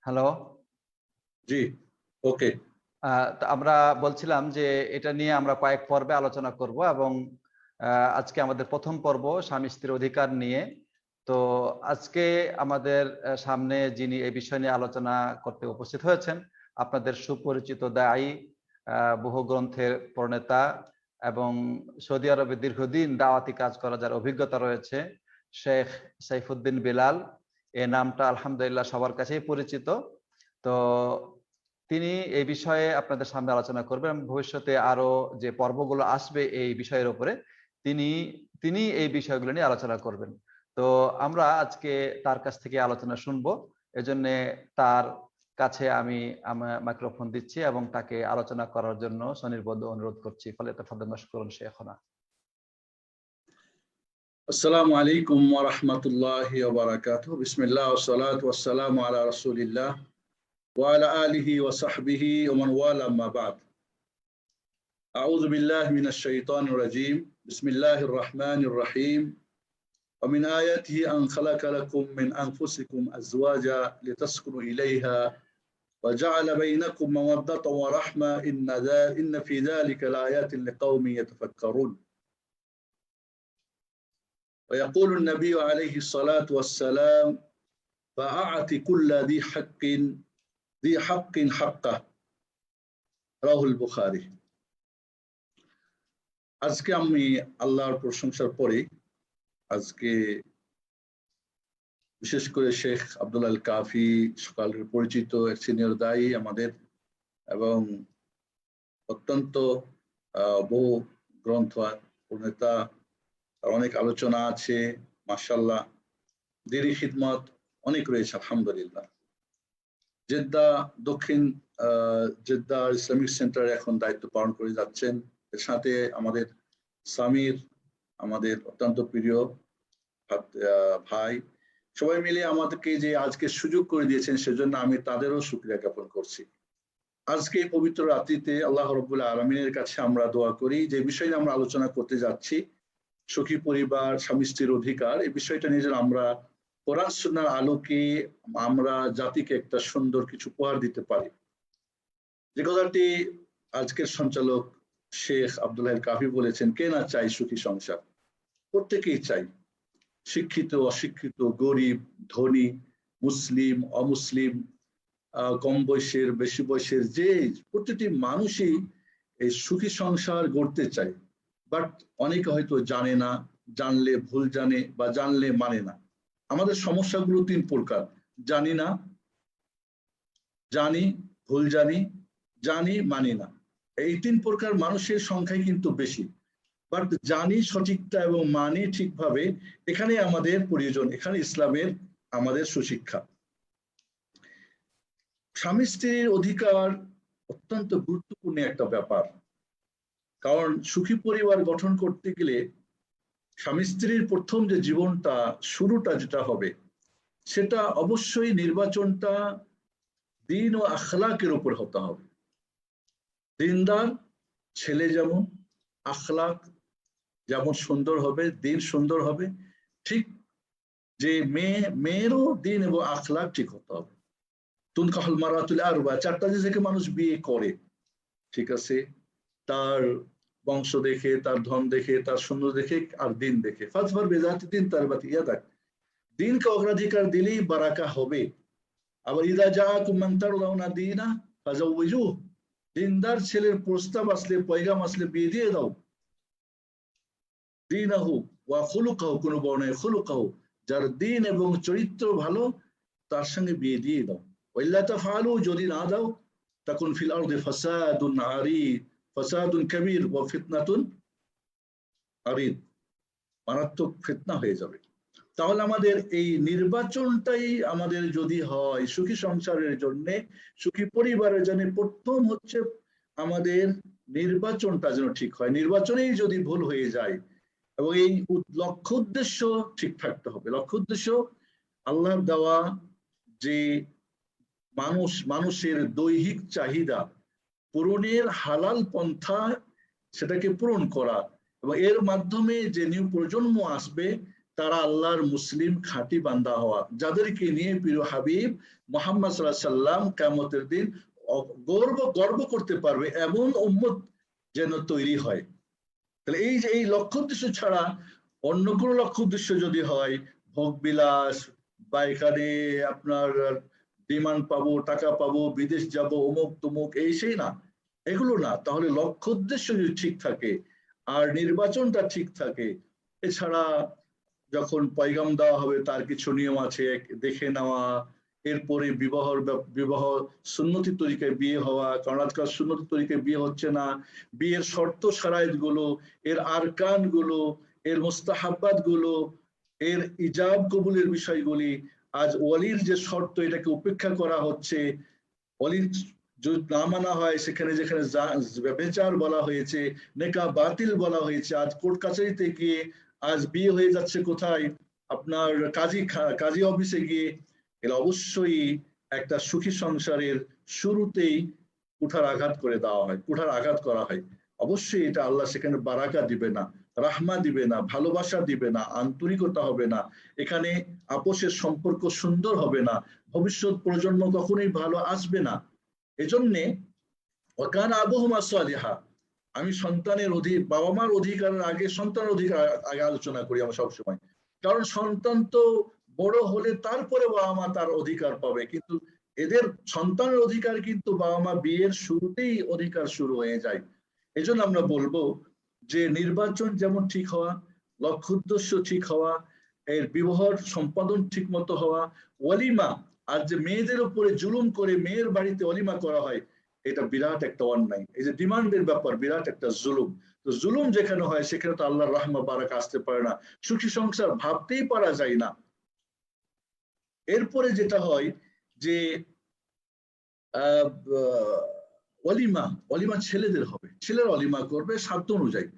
Hello. জি, ওকে। তো আমরা বলছিলাম যে এটা নিয়ে আমরা কয়েক পর্বে আলোচনা করব এবং আজকে আমাদের প্রথম পর্ব স্বামী স্ত্রীর অধিকার নিয়ে। তো আজকে আমাদের সামনে যিনি এই বিষয় নিয়ে আলোচনা করতে উপস্থিত হয়েছেন, আপনাদের সুপরিচিত দায়ী, বহু গ্রন্থের প্রণেতা এবং সৌদি আরবে দীর্ঘদিন দাওয়াতি কাজ করা যার অভিজ্ঞতা রয়েছে, শেখ সাইফুদ্দিন বিলাল। এই নামটা আলহামদুলিল্লাহ সবার কাছেই পরিচিত। তো তিনি এই বিষয়ে আপনাদের সামনে আলোচনা করবেন। ভবিষ্যতে আরো যে পর্বগুলো আসবে এই বিষয়ের উপরে তিনি তিনি এই বিষয়গুলো নিয়ে আলোচনা করবেন। তো আমরা আজকে তার কাছ থেকে আলোচনা শুনবো। এজন্য তার কাছে আমি আমার মাইক্রোফোন দিচ্ছি এবং তাকে আলোচনা করার জন্য সনির্বদ্ধ অনুরোধ করছি। ফলে তাফাদ্দাল মাশকুরান শেখনা। আসসালামু আলাইকুম ওয়া রাহমাতুল্লাহি ওয়া বারাকাতুহু। বিসমিল্লাহ ওয়া সলাতু ওয়া সালামু আলা রাসূলিল্লাহ ওয়া আলা আলিহি ওয়া সাহবিহি ওয়া মান ওয়ালা, আম্মা বা'দ। আউযু বিল্লাহি মিনাশ শাইতানির রাজীম। বিসমিল্লাহির রাহমানির রহিম। ওয়া মিন আয়াতিহি আন খালাকা লাকুম মিন আনফুসিকুম আজওয়াজা লিতাসকুনু ইলাইহা ওয়া জা'আলা বাইনাকুম মাওয়াদ্দাতান ওয়া রাহমা ইন্না ফি যালিকা লাআয়াতিন লিকাওমিন ইয়াতাফাক্কারুন। ويقول النبي عليه الصلاة والسلام: فأعط كل ذي حق حقه. رواه البخاري. আজকে আমি আল্লাহর প্রশংসার পরে আজকে বিশেষ করে শেখ আব্দুল আল কাফি, সকালের পরিচিত সিনিয়র দায়ী আমাদের, এবং অত্যন্ত বহু গ্রন্থ প্রণেতা, অনেক আলোচনা আছে মাশাআল্লাহ, দিনী খিদমত অনেক রয়েছে আলহামদুলিল্লাহ। জেদ্দা দক্ষিণ জেদ্দা ইসলামিক সেন্টারে এখন দায়িত্ব পালন করে যাচ্ছেন। এর সাথে আমাদের সামির, আমাদের অত্যন্ত প্রিয় ভাই, সবাই মিলে আমাদেরকে যে আজকে সুযোগ করে দিয়েছেন সেজন্য আমি তাদেরও শুকরিয়া জ্ঞাপন করছি। আজকে এই পবিত্র রাত্রিতে আল্লাহ রাব্বুল আলামিনের কাছে আমরা দোয়া করি যে বিষয়ে আমরা আলোচনা করতে যাচ্ছি, সুখী পরিবার, স্বামী স্ত্রীর অধিকার, এই বিষয়টা নিয়ে যেন আমরা কোরআন সুন্নাহর আলোকে আমরা জাতিকে একটা সুন্দর কিছু উপহার দিতে পারি। যে কথাটি আজকের সঞ্চালক শেখ আব্দুল আল কাফি বলেছেন, কে না চাই সুখী সংসার? প্রত্যেকেই চাই, শিক্ষিত অশিক্ষিত, গরিব ধনী, মুসলিম অমুসলিম, কম বয়সের বেশি বয়সের, যে প্রতিটি মানুষই এই সুখী সংসার গড়তে চায়। বাট অনেকে হয়তো জানে না, জানলে ভুল জানে বা জানলে মানে না। আমাদের সমস্যাগুলো তিন প্রকার: জানি না, জানি, ভুল জানি, জানি মানি না। এই তিন প্রকার মানুষের সংখ্যাই কিন্তু বেশি। বাট জানি সঠিকটা এবং মানি ঠিকভাবে, এখানে আমাদের প্রয়োজন, এখানে ইসলামের আমাদের সুশিক্ষা। স্বামী স্ত্রীর অধিকার অত্যন্ত গুরুত্বপূর্ণ একটা ব্যাপার, কারণ সুখী পরিবার গঠন করতে গেলে স্বামী স্ত্রীর প্রথম যে জীবনটা, শুরুটা যেটা হবে, সেটা অবশ্যই নির্বাচনটা দিন ও আখলাকের উপর হতে হবে। দিনদার ছেলে যেমন, আখলাক যেমন সুন্দর হবে, দিন সুন্দর হবে, ঠিক যে মেয়েরও দিন এবং আখলাক ঠিক হতে হবে। তুনকাহুল মারাতুল আরবা, চারটা জিনিসকে মানুষ বিয়ে করে, ঠিক আছে, তার বংশ দেখে, তার ধন দেখে, তার সুন্দর দেখে, আর দিন দেখে। ফাজফার বেজাতি দিন তার বাতি ইয়াদাক, দিনকে অগ্রাধিকার দিলেই বারাকা হবে। আবার ইদা জাআকুম মান তারদাউনা দীনা ফাজাওয়িজুহু, দিনদার ছেলের প্রস্তাব আসলে, পয়গাম আসলে বিয়ে দিয়ে দাও। দীনাহু ওয়া খুলুকাহু, কোন বর্ণায় খুলুকাহু, যার দিন এবং চরিত্র ভালো তার সঙ্গে বিয়ে দিয়ে দাও। ওয়াইল্লা তাফআলু, যদি না দাও, তাকুন ফিল আরদি ফাসাদুন আরিদ, ফাসাদুন কাবীর ওয়া ফিতনাতুন আরিদ, মারাত্মক ফিতনা হয়ে যাবে। তাহলে আমাদের এই নির্বাচনটাই আমাদের যদি হয় সুখী সংসারের জন্য, সুখী পরিবারের জন্য, প্রথম হচ্ছে আমাদের নির্বাচনটা যেন ঠিক হয়। নির্বাচনেই যদি ভুল হয়ে যায়, এবং এই লক্ষ্য উদ্দেশ্য ঠিক থাকতে হবে। লক্ষ্য উদ্দেশ্য আল্লাহর দেওয়া যে মানুষের দৈহিক চাহিদা পূরণের হালাল পন্থা, সেটাকে পূরণ করা, এবং এর মাধ্যমে যে নিউ প্রজন্ম আসবে তারা আল্লাহর মুসলিম খাঁটি বান্দা হওয়া, যাদেরকে নিয়ে প্রিয় হাবিব মুহাম্মদ সাল্লাল্লাহু আলাইহি সাল্লাম কিয়ামতের দিন গর্ব করতে পারবে এমন উম্মত যেন তৈরি হয়। তাহলে এই যে এই লক্ষ্য উদ্দেশ্য ছাড়া অন্য কোনো লক্ষ্য উদ্দেশ্য যদি হয়, ভোগ বিলাস বা এখানে আপনার ডিমান্ড পাবো, টাকা পাবো, বিদেশ যাব, অমুক তমুক, এই সেই না, এগুলো না, তাহলে লক্ষ্য উদ্দেশ্য যদি ঠিক থাকে আর নির্বাচনটা ঠিক থাকে, এছাড়া যখন পয়গাম দেওয়া হবে তার কিছু নিয়ম আছে দেখে নেওয়া, এরপরে বিবাহ সুন্নতি তরিকায় বিয়ে হওয়া, কারণ আজকাল সুন্নতি তরিকায় বিয়ে হচ্ছে না, বিয়ের শর্ত শারাইত গুলো, এর আরকান গুলো, এর মুস্তাহাব্বাত গুলো, এর ইজাব কবুলের বিষয়গুলি, আজ ওয়ালির যে শর্ত এটাকে উপেক্ষা করা হচ্ছে। ওয়ালির যদি না মানা হয়, সেখানে যেখানে বেচার বলা হয়েছে, নেকা বাতিল বলা হয়েছে, আজ কোর্ট কাছারিতে গিয়ে আজ বিয়ে হয়ে যাচ্ছে কোথায়, আপনার কাজী অফিসে গিয়ে। এর অবশ্যই একটা সুখী সংসারের শুরুতেই কুঠার আঘাত করে দেওয়া হয়, কুঠার আঘাত করা হয়। অবশ্যই এটা আল্লাহ সেখানে বারাকা দিবে না, রাহমা দিবে না, ভালোবাসা দিবে না, আন্তরিকতা হবে না, এখানে আপোষের সম্পর্ক সুন্দর হবে না, ভবিষ্যৎ প্রজন্ম কখনোই ভালো আসবে না। এজন্যে ওয়াকান আবুহুমা সালিহা, আমি সন্তানের বাবা মার অধিকারের আগে সন্তানের অধিকার আগে আলোচনা করি আমরা সবসময়, কারণ সন্তান তো বড় হলে তারপরে বাবা মা তার অধিকার পাবে, কিন্তু এদের সন্তানের অধিকার কিন্তু বাবা মা বিয়ের শুরুতেই অধিকার শুরু হয়ে যায়। এজন্য আমরা বলবো যে নির্বাচন যেমন ঠিক হওয়া, লক্ষ্য উদ্দেশ্য ঠিক হওয়া, এর বিবাহর সম্পাদন ঠিক মতো হওয়া, ওয়ালিমা, আর যে মেয়েদের উপরে জুলুম করে মেয়ের বাড়িতে ওয়ালিমা করা হয়, এটা বিরাট একটা অন্যায়। এই যে ডিমান্ডের ব্যাপার বিরাট একটা জুলুম। তো জুলুম যেখানে হয় সেখানে তো আল্লাহর রাহমা বারাকা আসতে পারে না, সুখী সংসার ভাবতেই পারা যায় না। এরপরে যেটা হয় যে অলিমা ছেলেদের হবে, ছেলেরা অলিমা করবে সাধ্য অনুযায়ী।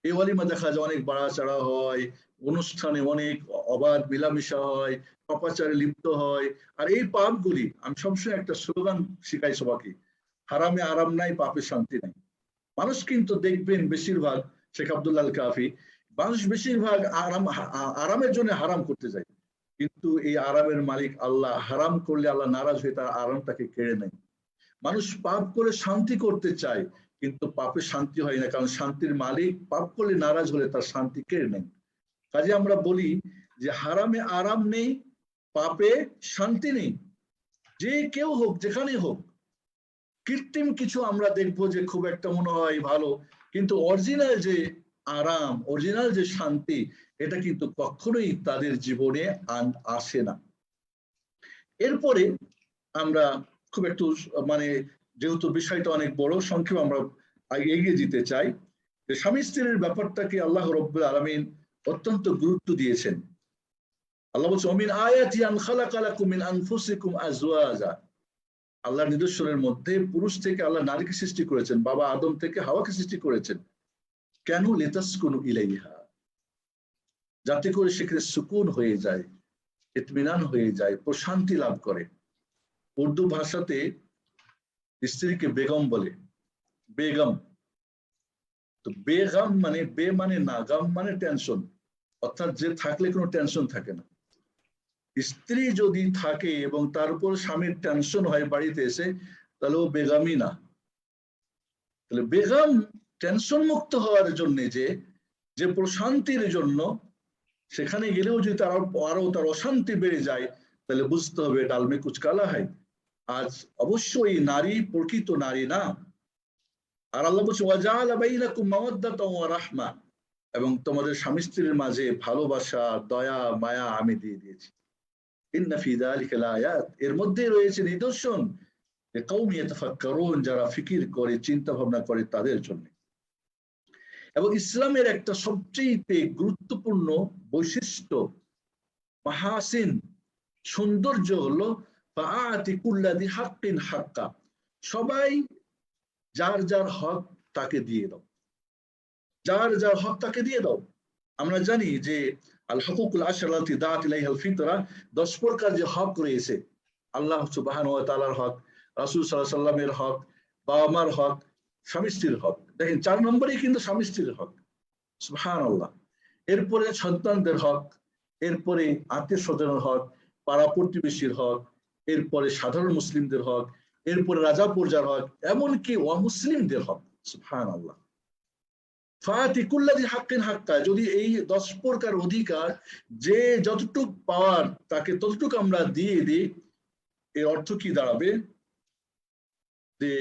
এই অলিমা দেখা যায় অনেক বাড়াচাড়া হয়, অনুষ্ঠানে অনেক অবাধ মিলামিশা হয়, পাপাচারে লিপ্ত হয়। আর এই পাপগুলি, আমি সবসময় একটা স্লোগান শিখাই সবাইকে, হারামে আরাম নাই, পাপে শান্তি নাই। মানুষ কিন্তু দেখবেন বেশিরভাগ, শেখ আব্দুল্লাহ আল কাফি, মানুষ বেশিরভাগ আরামের জন্য হারাম করতে যায়, কিন্তু এই আরামের মালিক আল্লাহ, হারাম করলে আল্লাহ নারাজ হয়ে তার আরামটাকে কেড়ে নেয়। মানুষ পাপ করে শান্তি করতে চায়, কিন্তু পাপে শান্তি হয় না, কারণ শান্তির মালিক পাপ করলে নারাজ হলে তার শান্তি কেড়ে নেয়। কাজে আমরা বলি যে হারামে আরাম নেই, পাপে শান্তি নেই। যে কেউ হোক, যেখানে হোক, কৃত্রিম কিছু আমরা দেখবো যে খুব একটা মনে হয় ভালো, কিন্তু অরিজিনাল যে আরাম, অরিজিনাল যে শান্তি, এটা কিন্তু কখনোই তাদের জীবনে আসে না। এরপরে আমরা খুব একটু মানে যেহেতু বিষয়টা অনেক বড়, সংক্ষেপে আমরা এগিয়ে যেতে চাই। যে স্বামী স্ত্রীর ব্যাপারটাকে আল্লাহ রাব্বুল আলামিন অত্যন্ত গুরুত্ব দিয়েছেন। আল্লাহ বলছে ওমিন আয়াতি আন খালাকা লাকুম মিন আনফুসিকুম আজওয়াজা, আল্লাহর নিদর্শনের মধ্যে পুরুষ থেকে আল্লাহ নারীকে সৃষ্টি করেছেন, বাবা আদম থেকে হাওয়াকে সৃষ্টি করেছেন। কেন? লিতাসকুনু ইলাইহা, যাতে করে সেখানে সুকুন হয়ে যায়, ইতমিনান হয়ে যায়, প্রশান্তি লাভ করে। উর্দু ভাষাতে স্ত্রীকে বেগম বলে, বেগম। তো বেগম মানে, বে মানে না, গাম মানে টেনশন, অর্থাৎ যে থাকলে কোনো টেনশন থাকে না। স্ত্রী যদি থাকে এবং তার উপর স্বামীর টেনশন হয় বাড়িতে এসে, তাহলে ও বেগমই না। তাহলে বেগম টেনশন মুক্ত হওয়ার জন্য যে প্রশান্তির জন্য সেখানে গেলেও যদি আরো তার অশান্তি বেড়ে যায়, তাহলে বুঝতে হবে ডালমে কুচকালা হয়। আজ অবশ্যই নারী প্রকৃত নারী না। আর আল্লাহ বলছে ওয়াজাআলা বাইনাকুম মাওয়াদ্দাতাও ওয়া রাহমা, এবং তোমাদের স্বামী স্ত্রীর মাঝে ভালোবাসা, দয়া, মায়া আমি দিয়ে দিয়েছি। ইন্না ফি যালিকা লাআয়াত, এর মধ্যে রয়েছে নিদর্শন লিকাউমি ইয়াতাফাক্কারুন, যারা ফিকির করে, চিন্তা ভাবনা করে তাদের জন্য। এবং ইসলামের একটা সবচেয়ে গুরুত্বপূর্ণ বৈশিষ্ট্য, মাহাসিন, সৌন্দর্য হলো ফাআতি কুল্লা যি হাক্কিন হাক্কা, সবাই যার যার হক তাকে দিয়ে দাও, যার যার হক তাকে দিয়ে দাও। আমরা জানি যে আল হুকুকুল আশরাতি দাআত ইলাইহাল ফিতরা, 10 প্রকার যে হক রয়েছে, আল্লাহ সুবহানাহু ওয়া তাআলার হক, রাসূল সাল্লাল্লাহু আলাইহি সাল্লামের হক, বাবা মার হক, স্বামী স্ত্রীর হক। দেখেন 4 নম্বরেই কিন্তু স্বামী স্ত্রীর হক, সুবহানাল্লাহ। এরপরে সন্তানদের হক, এরপরে আত্মীয় স্বজনের হক, পাড়া প্রতিবেশীর হক, এরপরে সাধারণ মুসলিমদের হক, এরপরে রাজা প্রজার হক, এমনকি অমুসলিমদের হক। সুবহানাল্লাহ। ফাতি কুল্লাযি হাক্কিন হাক্কা, যদি এই 10 প্রকার অধিকার যে যতটুক পাওয়ার তাকে ততটুক আমরা দিয়ে দিই, এর অর্থ কি দাঁড়াবে? যে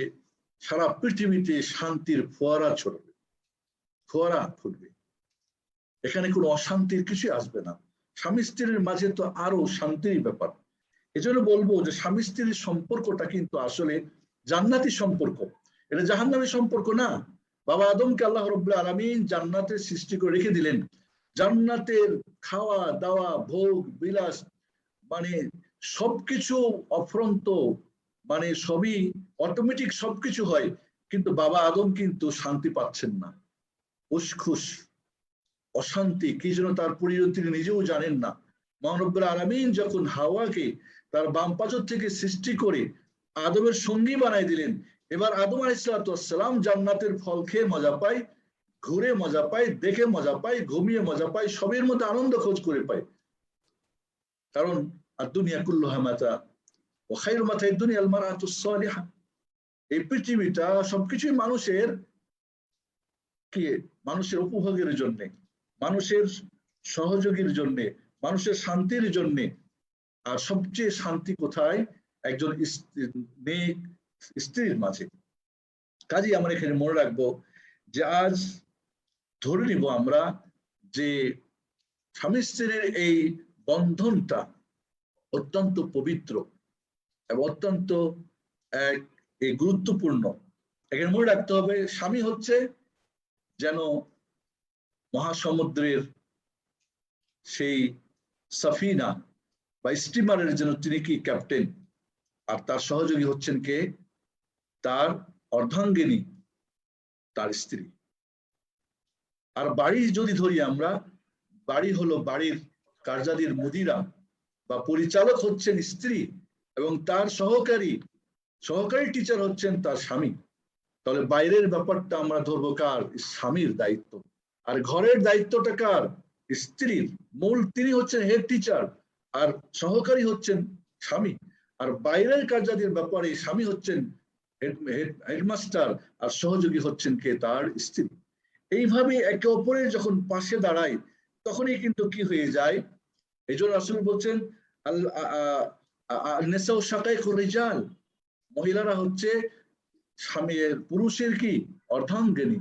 সারা পৃথিবীতে শান্তির ফোয়ারা ছড়বে, ফোয়ারা ফুটবে, এখানে কোনো অশান্তির কিছু আসবে না। স্বামী স্ত্রীর মাঝে তো আরো শান্তির ব্যাপার। এজন্য বলবো যে স্বামী স্ত্রীর সম্পর্কটা কিন্তু আসলে জান্নাতি সম্পর্ক, এটা জাহান্নামী সম্পর্ক না। বাবা আদমকে আল্লাহ রাব্বুল আলামিন জান্নাতে সৃষ্টি করে রেখে দিলেন। জান্নাতের খাওয়া দাওয়া ভোগ বিলাস মানে সবকিছু অফুরন্ত, মানে সবই অটোমেটিক সবকিছু হয়, কিন্তু বাবা আদম কিন্তু শান্তি পাচ্ছেন না, উসখুস অশান্তি কি যেন তার পরিজন তিনি নিজেও জানেন না। মহান রব্বুল আলামিন যখন হাওয়াকে তার বাম পাজর থেকে সৃষ্টি করে আদমের সঙ্গী বানাই দিলেন, এবার আদম আলাইহিস সালাম জান্নাতের ফল খেয়ে মজা পায়, ঘুরে মজা পায়, দেখে মজা পায়, ঘুমিয়ে মজা পায়, সবের মধ্যে আনন্দ খোঁজ করে পায়। কারণ আর দুনিয়া কুল্লুহা মাতা ওয়া খায়রু মাতা'id দুনিয়া আল মারআতুস সালিহা, এই পৃথিবীটা সবকিছুই মানুষের কি, মানুষের উপভোগের জন্য, মানুষের সহযোগীর জন্য, মানুষের শান্তির জন্য। আর সবচেয়ে শান্তি কোথায়? একজন নেক স্ত্রীর মাঝে। কাজেই আমরা এখানে মনে রাখবো যে আজ ধরে নিব আমরা যে স্বামী স্ত্রীর এই বন্ধনটা অত্যন্ত পবিত্র এবং অত্যন্ত গুরুত্বপূর্ণ। এখানে মনে রাখতে হবে স্বামী হচ্ছে যেন মহাসমুদ্রের সেই সাফিনা বা স্টিমারের জন্য তিনি কি ক্যাপ্টেন, আর তার সহযোগী হচ্ছেন কে? তার অর্ধাঙ্গিনী, তার স্ত্রী। আর বাড়ি যদি ধরি আমরা, বাড়ি হলো বাড়ির কার্যাদির মুদিরা বা পরিচালক হচ্ছেন স্ত্রী, এবং তার সহকারী টিচার হচ্ছেন তার স্বামী। তাহলে বাইরের ব্যাপারটা আমরা ধরবো কার? স্বামীর দায়িত্ব। আর ঘরের দায়িত্বটা কার? স্ত্রীর। মূল তিনি হচ্ছেন হেড টিচার, আর সহকারী হচ্ছেন স্বামী। আর বাইরের কার্যাদির ব্যাপারে স্বামী হচ্ছেন হেডমাস্টার, আর সহযোগী হচ্ছেন কে? তার স্ত্রী। এইভাবে একে অপরের যখন পাশে দাঁড়ায় তখনই কিন্তু কি হয়ে যায়? এই জন্য রাসূল বলছেন নিসাউ শাকাইকুর রিজাল, মহিলারা হচ্ছে স্বামীর পুরুষের কি অর্ধাঙ্গিনী।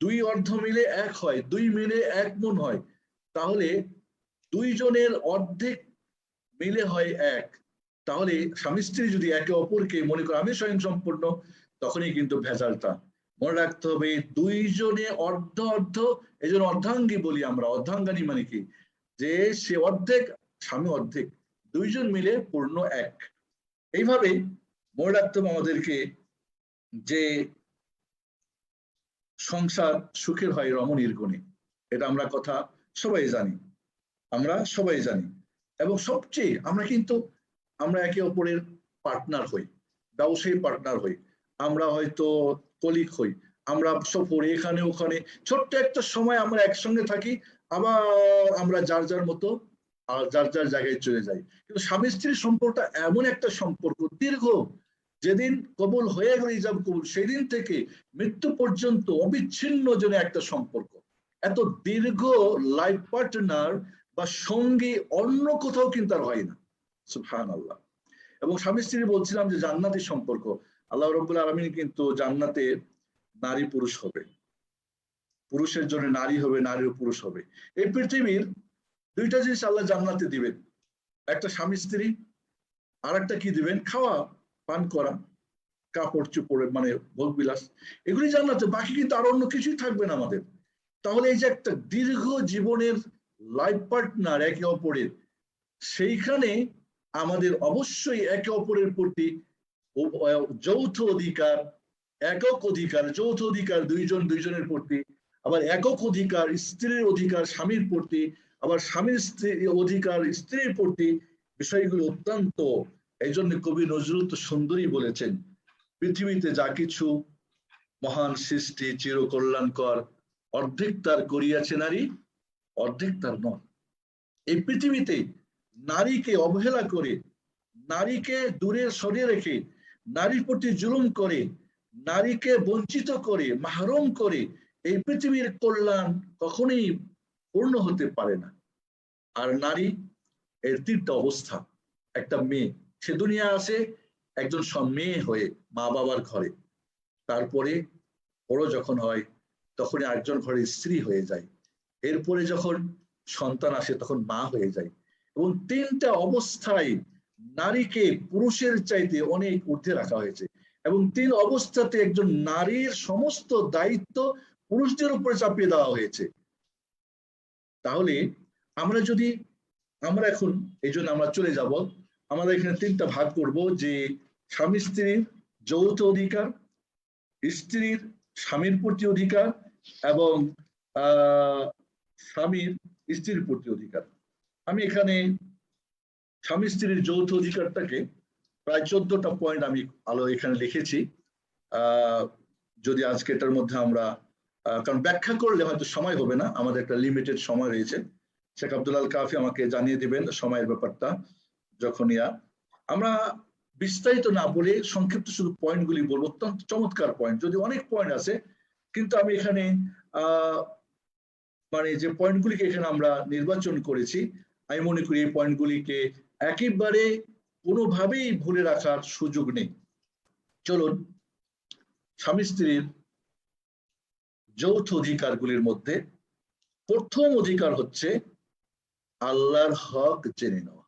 দুই অর্ধ মিলে এক হয়, দুই মিলে এক মন হয়। তাহলে দুইজনের অর্ধেক মিলে হয় এক। তাহলে স্বামী স্ত্রী যদি একে অপরকে মনে করে আমি স্বয়ং সম্পূর্ণ, তখনই কিন্তু ভেজালটা। মনে রাখতে হবে দুইজনে অর্ধ অর্ধ, এই জন্য অর্ধাঙ্গী বলি আমরা। অর্ধাঙ্গানী মানে কি? যে সে অর্ধেক, স্বামী অর্ধেক, দুইজন মিলে পূর্ণ এক। এইভাবে মনে রাখতে হবে আমাদেরকে যে সংসার সুখের হয় রমণীর গুণে। এটা আমরা কথা সবাই জানি, আমরা সবাই জানি। এবং সবচেয়ে আমরা একে অপরের পার্টনার হই, ব্যবসায়ী পার্টনার হই, আমরা হয়তো কলিগ হই, আমরা সফরে এখানে ওখানে ছোট্ট একটা সময় আমরা একসঙ্গে থাকি, আবার আমরা যার যার মতো আর যার যার জায়গায় চলে যাই। কিন্তু স্বামী স্ত্রীর সম্পর্কটা এমন একটা সম্পর্ক দীর্ঘ, যেদিন কবুল হয়ে গেল ইজাব কবুল, সেদিন থেকে মৃত্যু পর্যন্ত অবিচ্ছিন্ন যেন একটা সম্পর্ক। এত দীর্ঘ লাইফ পার্টনার বা সঙ্গী অন্য কোথাও কিন্তু আর হয় না। সুবহানাল্লাহ। এবং স্বামী স্ত্রী বলছিলাম যে জান্নাতি সম্পর্ক, আল্লাহ রাব্বুল আলামিন কিন্তু জান্নাতে নারী পুরুষ হবে, পুরুষের জন্য নারী হবে, নারীর পুরুষ হবে। এই পৃথিবীর দুইটা জিনিস আল্লাহ জান্নাতে দিবেন, একটা স্বামী স্ত্রী, আর একটা কি দিবেন? খাওয়া পান করা, কাপড় চোপড়ে মানে ভোগ বিলাস, এগুলি জান্নাতে। বাকি কিন্তু আর অন্য কিছুই থাকবে না আমাদের। তাহলে এই যে একটা দীর্ঘ জীবনের লাইফ পার্টনার একে অপরের, সেইখানে আমাদের অবশ্যই একে অপরের প্রতি যৌথ অধিকার, একক অধিকার, যৌথ অধিকার দুইজন দুইজনের প্রতি, আবার একক অধিকার স্ত্রীর অধিকার স্বামীর প্রতি, আবার স্বামীর অধিকার স্ত্রীর প্রতি, বিষয়গুলো অত্যন্ত। এই জন্য কবি নজরুল তো সুন্দরী বলেছেন, পৃথিবীতে যা কিছু মহান সৃষ্টি চির কল্যাণকর, অর্ধেক তার করিয়াছে নারী, অর্ধেক তার নয়। এই পৃথিবীতে নারীকে অবহেলা করে, নারীকে দূরে সরিয়ে রেখে, নারীর প্রতি জুলুম করে, নারীকে বঞ্চিত করে, মাহরুম করে এই পৃথিবীর কল্যাণ কখনোই পূর্ণ হতে পারে না। আর নারী এর তিনটা অবস্থা। একটা মেয়ে, সে দুনিয়া আসে একজন মেয়ে হয়ে মা বাবার ঘরে, তারপরে বড় যখন হয় তখন একজন ঘরের স্ত্রী হয়ে যায়, এরপরে যখন সন্তান আসে তখন মা হয়ে যায়। এবং তিনটা অবস্থায় নারীকে পুরুষের চাইতে অনেক ঊর্ধ্বে রাখা হয়েছে, এবং তিন অবস্থাতে একজন নারীর সমস্ত দায়িত্ব পুরুষদের উপরে চাপিয়ে দেওয়া হয়েছে। তাহলে আমরা এখন এই জন্য আমরা চলে যাব, আমরা এখানে তিনটা ভাগ করব, যে স্বামী স্ত্রীর যৌথ অধিকার, স্ত্রীর স্বামীর প্রতি অধিকার, এবং স্বামীর স্ত্রীর প্রতি অধিকার। আমি এখানে স্বামী স্ত্রীর যৌথ অধিকারটাকে প্রায় 14টা পয়েন্ট আমি এখানে লিখেছি। যদি আজকে এটার মধ্যে আমরা, কারণ ব্যাখ্যা করলে হয়তো সময় হবে না, আমাদের একটা লিমিটেড সময় রয়েছে। শেখ আব্দুল আল কাফি আমাকে জানিয়ে দিবেন সময়ের ব্যাপারটা যখনই। আমরা বিস্তারিত না বলে সংক্ষিপ্ত শুধু পয়েন্টগুলি বলবো, অত্যন্ত চমৎকার পয়েন্ট, যদি অনেক পয়েন্ট আছে, কিন্তু আমি এখানে মানে যে পয়েন্টগুলিকে এখানে আমরা নির্বাচন করেছি, আমি মনে করি এই পয়েন্টগুলিকে একেবারে কোনোভাবেই ভুলে রাখার সুযোগ নেই। চলুন, স্বামী স্ত্রীর যৌথ অধিকারগুলির মধ্যে প্রথম অধিকার হচ্ছে আল্লাহর হক জেনে নেওয়া।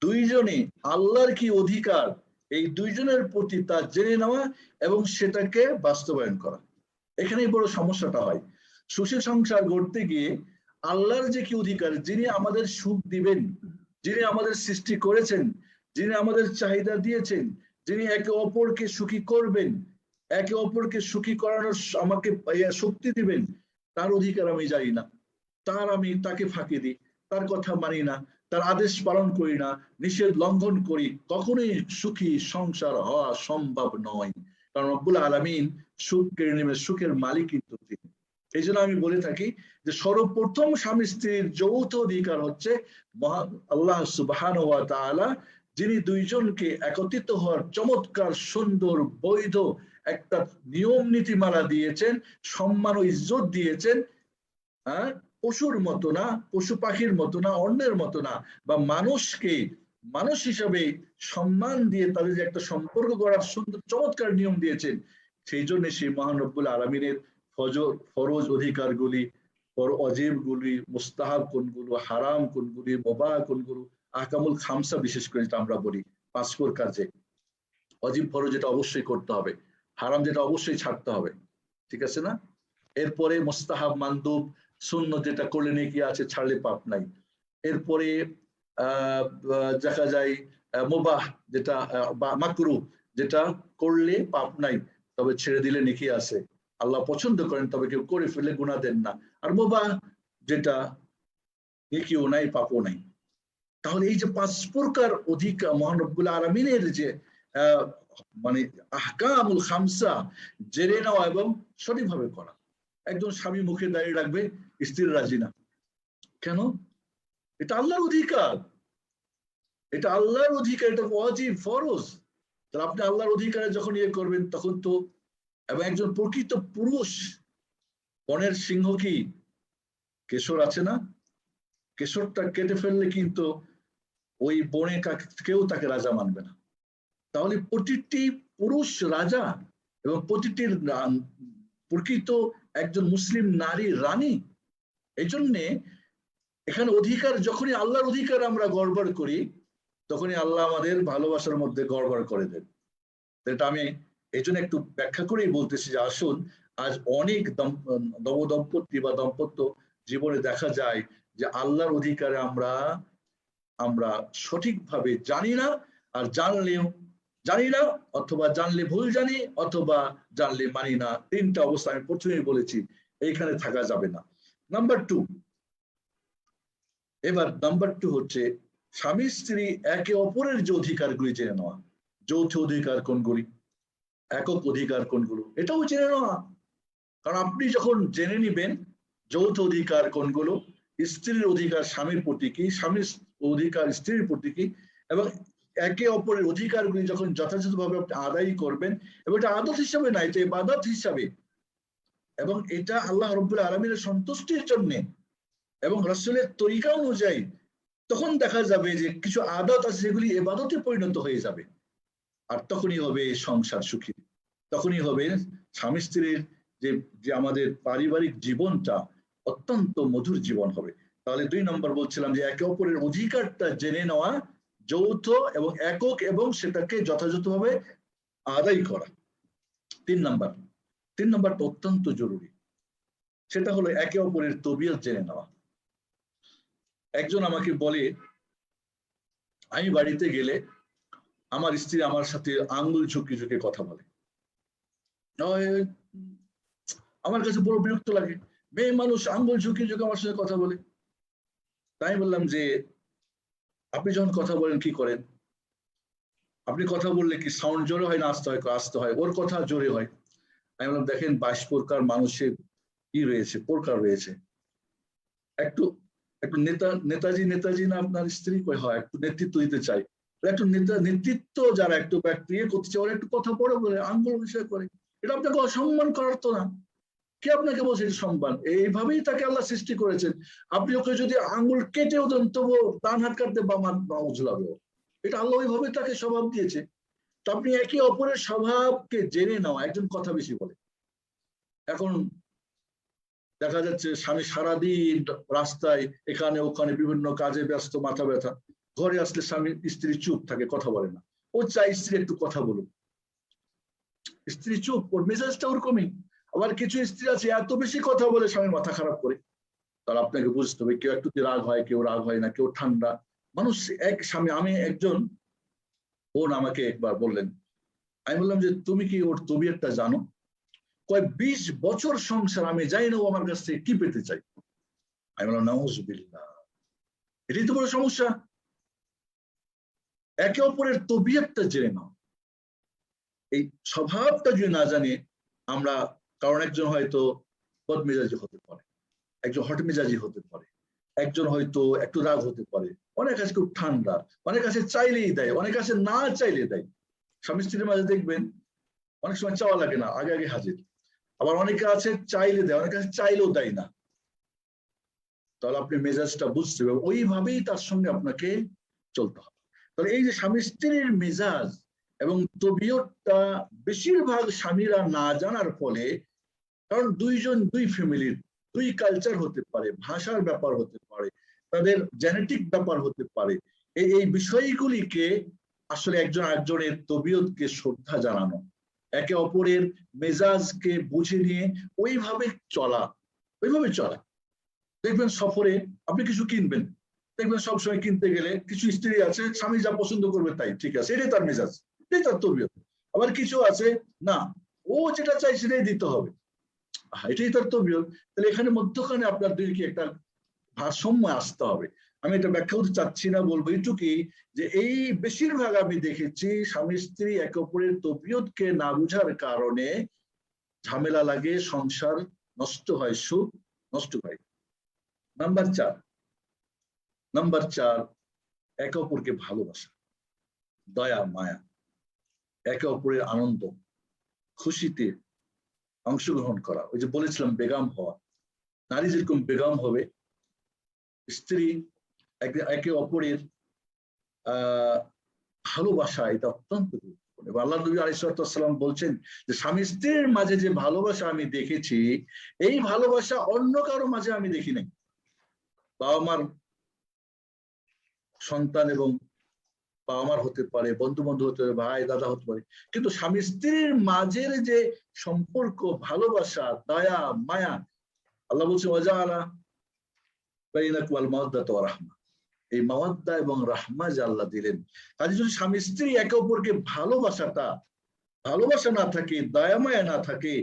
দুইজনে আল্লাহর কি অধিকার, এই দুইজনের প্রতি তা জেনে নেওয়া এবং সেটাকে বাস্তবায়ন করা। এখানেই বড় সমস্যাটা হয়। সুখী সংসার গড়তে গিয়ে আল্লাহর যে কি অধিকার, যিনি আমাদের সুখ দিবেন, যিনি আমাদের সৃষ্টি করেছেন, যিনি আমাদের চাহিদা দিয়েছেন, যিনি একে অপরকে সুখী করবেন, একে অপরকে সুখী করানোর আমাকে শক্তি দিবেন, তার অধিকার আমি জানি না, তাকে ফাঁকি দিই, তার কথা মানি না, তার আদেশ পালন করি না, নিষেধ লঙ্ঘন করি, কখনোই সুখী সংসার হওয়া সম্ভব নয়। কারণ রব্বুল আলামিন সুখ কেড়ে নেবে, সুখের মালিক কিন্তু তিনি। এই জন্য আমি বলে থাকি যে সর্বপ্রথম স্বামী স্ত্রীর যৌথ অধিকার হচ্ছে আল্লাহ সুবহানাহু ওয়া তাআলা, যিনি দুইজনকে একত্রিত হওয়ার চমৎকার সুন্দর বৈধ একটা নিয়ম নীতিমালা দিয়েছেন, সম্মান ও ইজ্জত দিয়েছেন। পশুর মতো না, পশু পাখির মতো না, অন্যের মতো না, বা মানুষকে মানুষ হিসাবে সম্মান দিয়ে তাদের যে একটা সম্পর্ক গড়ার সুন্দর চমৎকার নিয়ম দিয়েছেন। সেই জন্য সেই মহান রব্বুল আলামিনের ফরজ অধিকারগুলি, অজিবগুলি, মুস্তাহাব কোনগুলো, হারাম কোনগুলি, মুবাহ কোনগুলো, আহকামুল খামসা বিশেষ করে যেটা আমরা বলি 5 প্রকার, যে অজিব ফরজ যেটা অবশ্যই করতে হবে, হারাম যেটা অবশ্যই ছাড়তে হবে, ঠিক আছে না? এরপরে মুস্তাহাব, মানদুব, সুন্নত যেটা করলে নেকি আছে, ছাড়লে পাপ নাই। এরপরে দেখা যায় মুবাহ যেটা, বা মাকরুহ যেটা করলে পাপ নাই তবে ছেড়ে দিলে নেকি আছে, আল্লাহ পছন্দ করেন, তবে কেউ করে ফেলে গুনাহ দেন না। আর মুবাহ যেটা নেকিও নাই পাপও নাই। তাহলে এই যে 5 প্রকার অধিকার মহান রব্বুল আলামিনের যে মানে আহকামুল খামসা জেনে নেওয়া এবং সঠিকভাবে করা। একজন স্বামী মুখে দাঁড়িয়ে রাখবে, স্ত্রী রাজি না, কেন? এটা আল্লাহর অধিকার, এটা আল্লাহর অধিকার, এটা ওয়াজিব ফরজ। তাহলে আপনি আল্লাহর অধিকারে যখন ইয়ে করবেন তখন তো, এবং একজন প্রকৃত পুরুষ, বনের সিংহ কি কেশর আছে না, কেশরটা কেটে ফেললে কিন্তু ওই বনে কেউ তাকে রাজা মানবে না। তাহলে প্রতিটি পুরুষ রাজা এবং প্রতিটি প্রকৃত একজন মুসলিম নারী রানী। এই জন্যে এখানে অধিকার, যখনই আল্লাহর অধিকার আমরা গড়বড় করি তখনই আল্লাহ আমাদের ভালোবাসার মধ্যে গড়বড় করে দেন। এটা আমি এই জন্য একটু ব্যাখ্যা করেই বলতেছি যে আসুন, আজ অনেক নবদম্পতি বা দাম্পত্য জীবনে দেখা যায় যে আল্লাহর অধিকারে আমরা সঠিকভাবে জানি না, আর জানলেও জানি না, অথবা জানলে ভুল জানি, অথবা জানলে মানি না। তিনটা অবস্থা আমি প্রথমেই বলেছি, এইখানে থাকা যাবে না। নাম্বার 2, এবার নাম্বার 2 হচ্ছে স্বামী স্ত্রী একে অপরের যে অধিকারগুলি জেনে নেওয়া। যৌথ অধিকার কোনগুলি, একক অধিকার কোনগুলো, এটাও জেনে নেওয়া। কারণ আপনি যখন জেনে নিবেন যৌথ অধিকার কোনগুলো স্ত্রীর অধিকার স্বামীর প্রতি কি, স্বামীর অধিকার স্ত্রীর প্রতি কি, এবং একে অপরের অধিকারগুলি যখন যথাযথভাবে আপনি আদায় করবেন, এবং এটা আদত হিসাবে না, এটা ইবাদত হিসাবে, এবং এটা আল্লাহ রাব্বুল আলামিনের সন্তুষ্টির জন্য এবং রাসূলের তরিকা অনুযায়ী, তখন দেখা যাবে যে কিছু আদত আছে যেগুলি ইবাদতে পরিণত হয়ে যাবে। আর তখনই হবে সংসার সুখী, তখনই হবে স্বামী স্ত্রীর যে আমাদের পারিবারিক জীবনটা অত্যন্ত মধুর জীবন হবে। তাহলে 2 নম্বর বলছিলাম যে একে অপরের অধিকারটা জেনে নেওয়া, যৌথ এবং একক, এবং সেটাকে যথাযথভাবে আদায় করা। 3 নম্বরটা অত্যন্ত জরুরি, সেটা হলো একে অপরের তবিয়ত জেনে নেওয়া। একজন আমাকে বলে, আমি বাড়িতে গেলে আমার স্ত্রী আমার সাথে আঙ্গুল ঝুঁকে ঝুঁকে কথা বলে, আমার কাছে বড় বিরক্ত লাগে, মেয়ে মানুষ আঙ্গুল ঝুঁকে ঝুঁকে আমার সাথে কথা বলে। তাই বললাম যে আপনি যখন কথা বলেন কি করেন? আপনি কথা বললে কি সাউন্ড জোরে হয় না আস্তে হয়? আস্তে হয়। ওর কথা জোরে হয়। আমি বললাম দেখেন 22 প্রকার মানুষের কি রয়েছে, প্রকার রয়েছে। একটু একটু নেতাজি না আপনার স্ত্রী? হয় একটু নেতৃত্ব দিতে চাই, একটু নেতৃত্ব যারা একটু ইয়ে করতে চায়, ওরা একটু কথা পড়ে বলে আঙ্গুল বিষয় করে, এটা আপনাকে অসম্মান করার তো না। কে আপনাকে বলছে এটা সম্মান? এইভাবেই তাকে আল্লাহ সৃষ্টি করেছেন। আপনি ওকে যদি আঙ্গুল কেটেও দেন তবুও ডান হাত কাটতে বাম হাত ঝুলাবে, এটা আল্লাহ ওইভাবে তাকে স্বভাব দিয়েছে। তো আপনি একে অপরের স্বভাবকে জেনে নাও। একজন কথা বেশি বলে, এখন দেখা যাচ্ছে স্বামী সারাদিন রাস্তায় এখানে ওখানে বিভিন্ন কাজে ব্যস্ত, মাথা ব্যথা, ঘরে আসলে স্বামী স্ত্রী চুপ থাকে, কথা বলে না। ও চাই স্ত্রী একটু কথা বলুক, স্ত্রী চুপ, ওর মেজাজটা ওরকমই। আবার কিছু স্ত্রী আছে এত বেশি কথা বলে স্বামীর মাথা খারাপ করে। তাহলে আপনাকে বুঝতে হবে, কেউ একটু রাগ হয়, কেউ রাগ হয় না, কেউ ঠান্ডা মানুষ। এক স্বামী, আমি একজন বোন আমাকে একবার বললেন, আমি বললাম যে তুমি কি ওর তবিয়তটা জানো? কয় 20 বছর সংসার, আমি জানি না ও আমার কাছ থেকে কি পেতে চাই। আমি বললাম নাউজুবিল্লাহ, এটাই তো বড় সমস্যা। একে অপরের তবিয়তটা জেনে নাও। এই স্বভাবটা যদি না জানি আমরা, কারণ একজন হয়তো বদমেজাজি হতে পারে, একজন হট মেজাজি হতে পারে, একজন হয়তো একটু রাগ হতে পারে, অনেক আছে খুব ঠান্ডা, অনেক আছে চাইলেই দেয়, অনেক আছে না চাইলে দেয়। স্বামী স্ত্রীর মাঝে দেখবেন অনেক সময় চাওয়া লাগে না, আগে আগে হাজির। আবার অনেকে আছে চাইলে দেয়, অনেকে আছে চাইলেও দেয় না। তাহলে আপনি মেজাজটা বুঝতে হবে, ওইভাবেই তার সঙ্গে আপনাকে চলতে হবে। তাহলে এই যে স্বামী স্ত্রীর মেজাজ এবং তবিয়তটা বেশিরভাগ স্বামীরা না জানার ফলে, কারণ দুই ফ্যামিলির 2 কালচার হতে পারে, ভাষার ব্যাপার হতে পারে, তাদের জেনেটিক ব্যাপার হতে পারে, এই বিষয়গুলিকে আসলে একজন আরেকজনের তবিয়তকে শ্রদ্ধা জানানো, একে অপরের মেজাজকে বুঝে নিয়ে ওইভাবে চলা। দেখবেন সফরে আপনি কিছু কিনবেন, দেখবেন সবসময় কিনতে গেলে কিছু স্ত্রী আছে স্বামী যা পছন্দ করবে তাই ঠিক আছে, এটাই তার মেজাজ, এটাই তার তবিয়ত। আবার কিছু আছে না, ও যেটা চাই সেটাই দিতে হবে, এটাই তার তবিয়ত। তাহলে এখানে মধ্যখানে আপনার দুইকে একটা ভারসাম্য আসতে হবে। আমি এটা ব্যাখ্যা করতে চাচ্ছি না, বলবো এইটুকুই যে এই বেশিরভাগ আমি দেখেছি স্বামী স্ত্রী একে অপরের তবিয়তকে না বুঝার কারণে ঝামেলা লাগে, সংসার নষ্ট হয়, সুখ নষ্ট হয়। নাম্বার 4, একে অপরকে ভালোবাসা, দয়া মায়া, একে অপরের আনন্দ খুশিতে অংশগ্রহণ করা। ওই যে বলেছিলাম বেগম হওয়া, নারী যেরকম বেগম হবে, স্ত্রী একে অপরের ভালোবাসা, এটা অত্যন্ত গুরুত্বপূর্ণ। এবং আল্লাহ নবী আলাইহিস সালাম বলছেন যে স্বামী স্ত্রীর মাঝে যে ভালোবাসা আমি দেখেছি, এই ভালোবাসা অন্য কারো মাঝে আমি দেখি নাই। বাবা মার সন্তান এবং বাবা মার হতে পারে, বন্ধু বান্ধব হতে পারে, ভাই দাদা হতে পারে, কিন্তু স্বামী স্ত্রীর মাঝের যে সম্পর্ক, ভালোবাসা, দয়া মায়া, আল্লাহ বলছে ওয়াজাআলা বাইনাকুম আল মাওয়াদ্দাতা ওয়া রাহমা, এই মাওয়াদ্দা এবং রাহমা যে আল্লাহ দিলেন। কাজে যদি স্বামী স্ত্রী একে অপরকে ভালোবাসা না থাকে, দয়া মায়া না থাকে,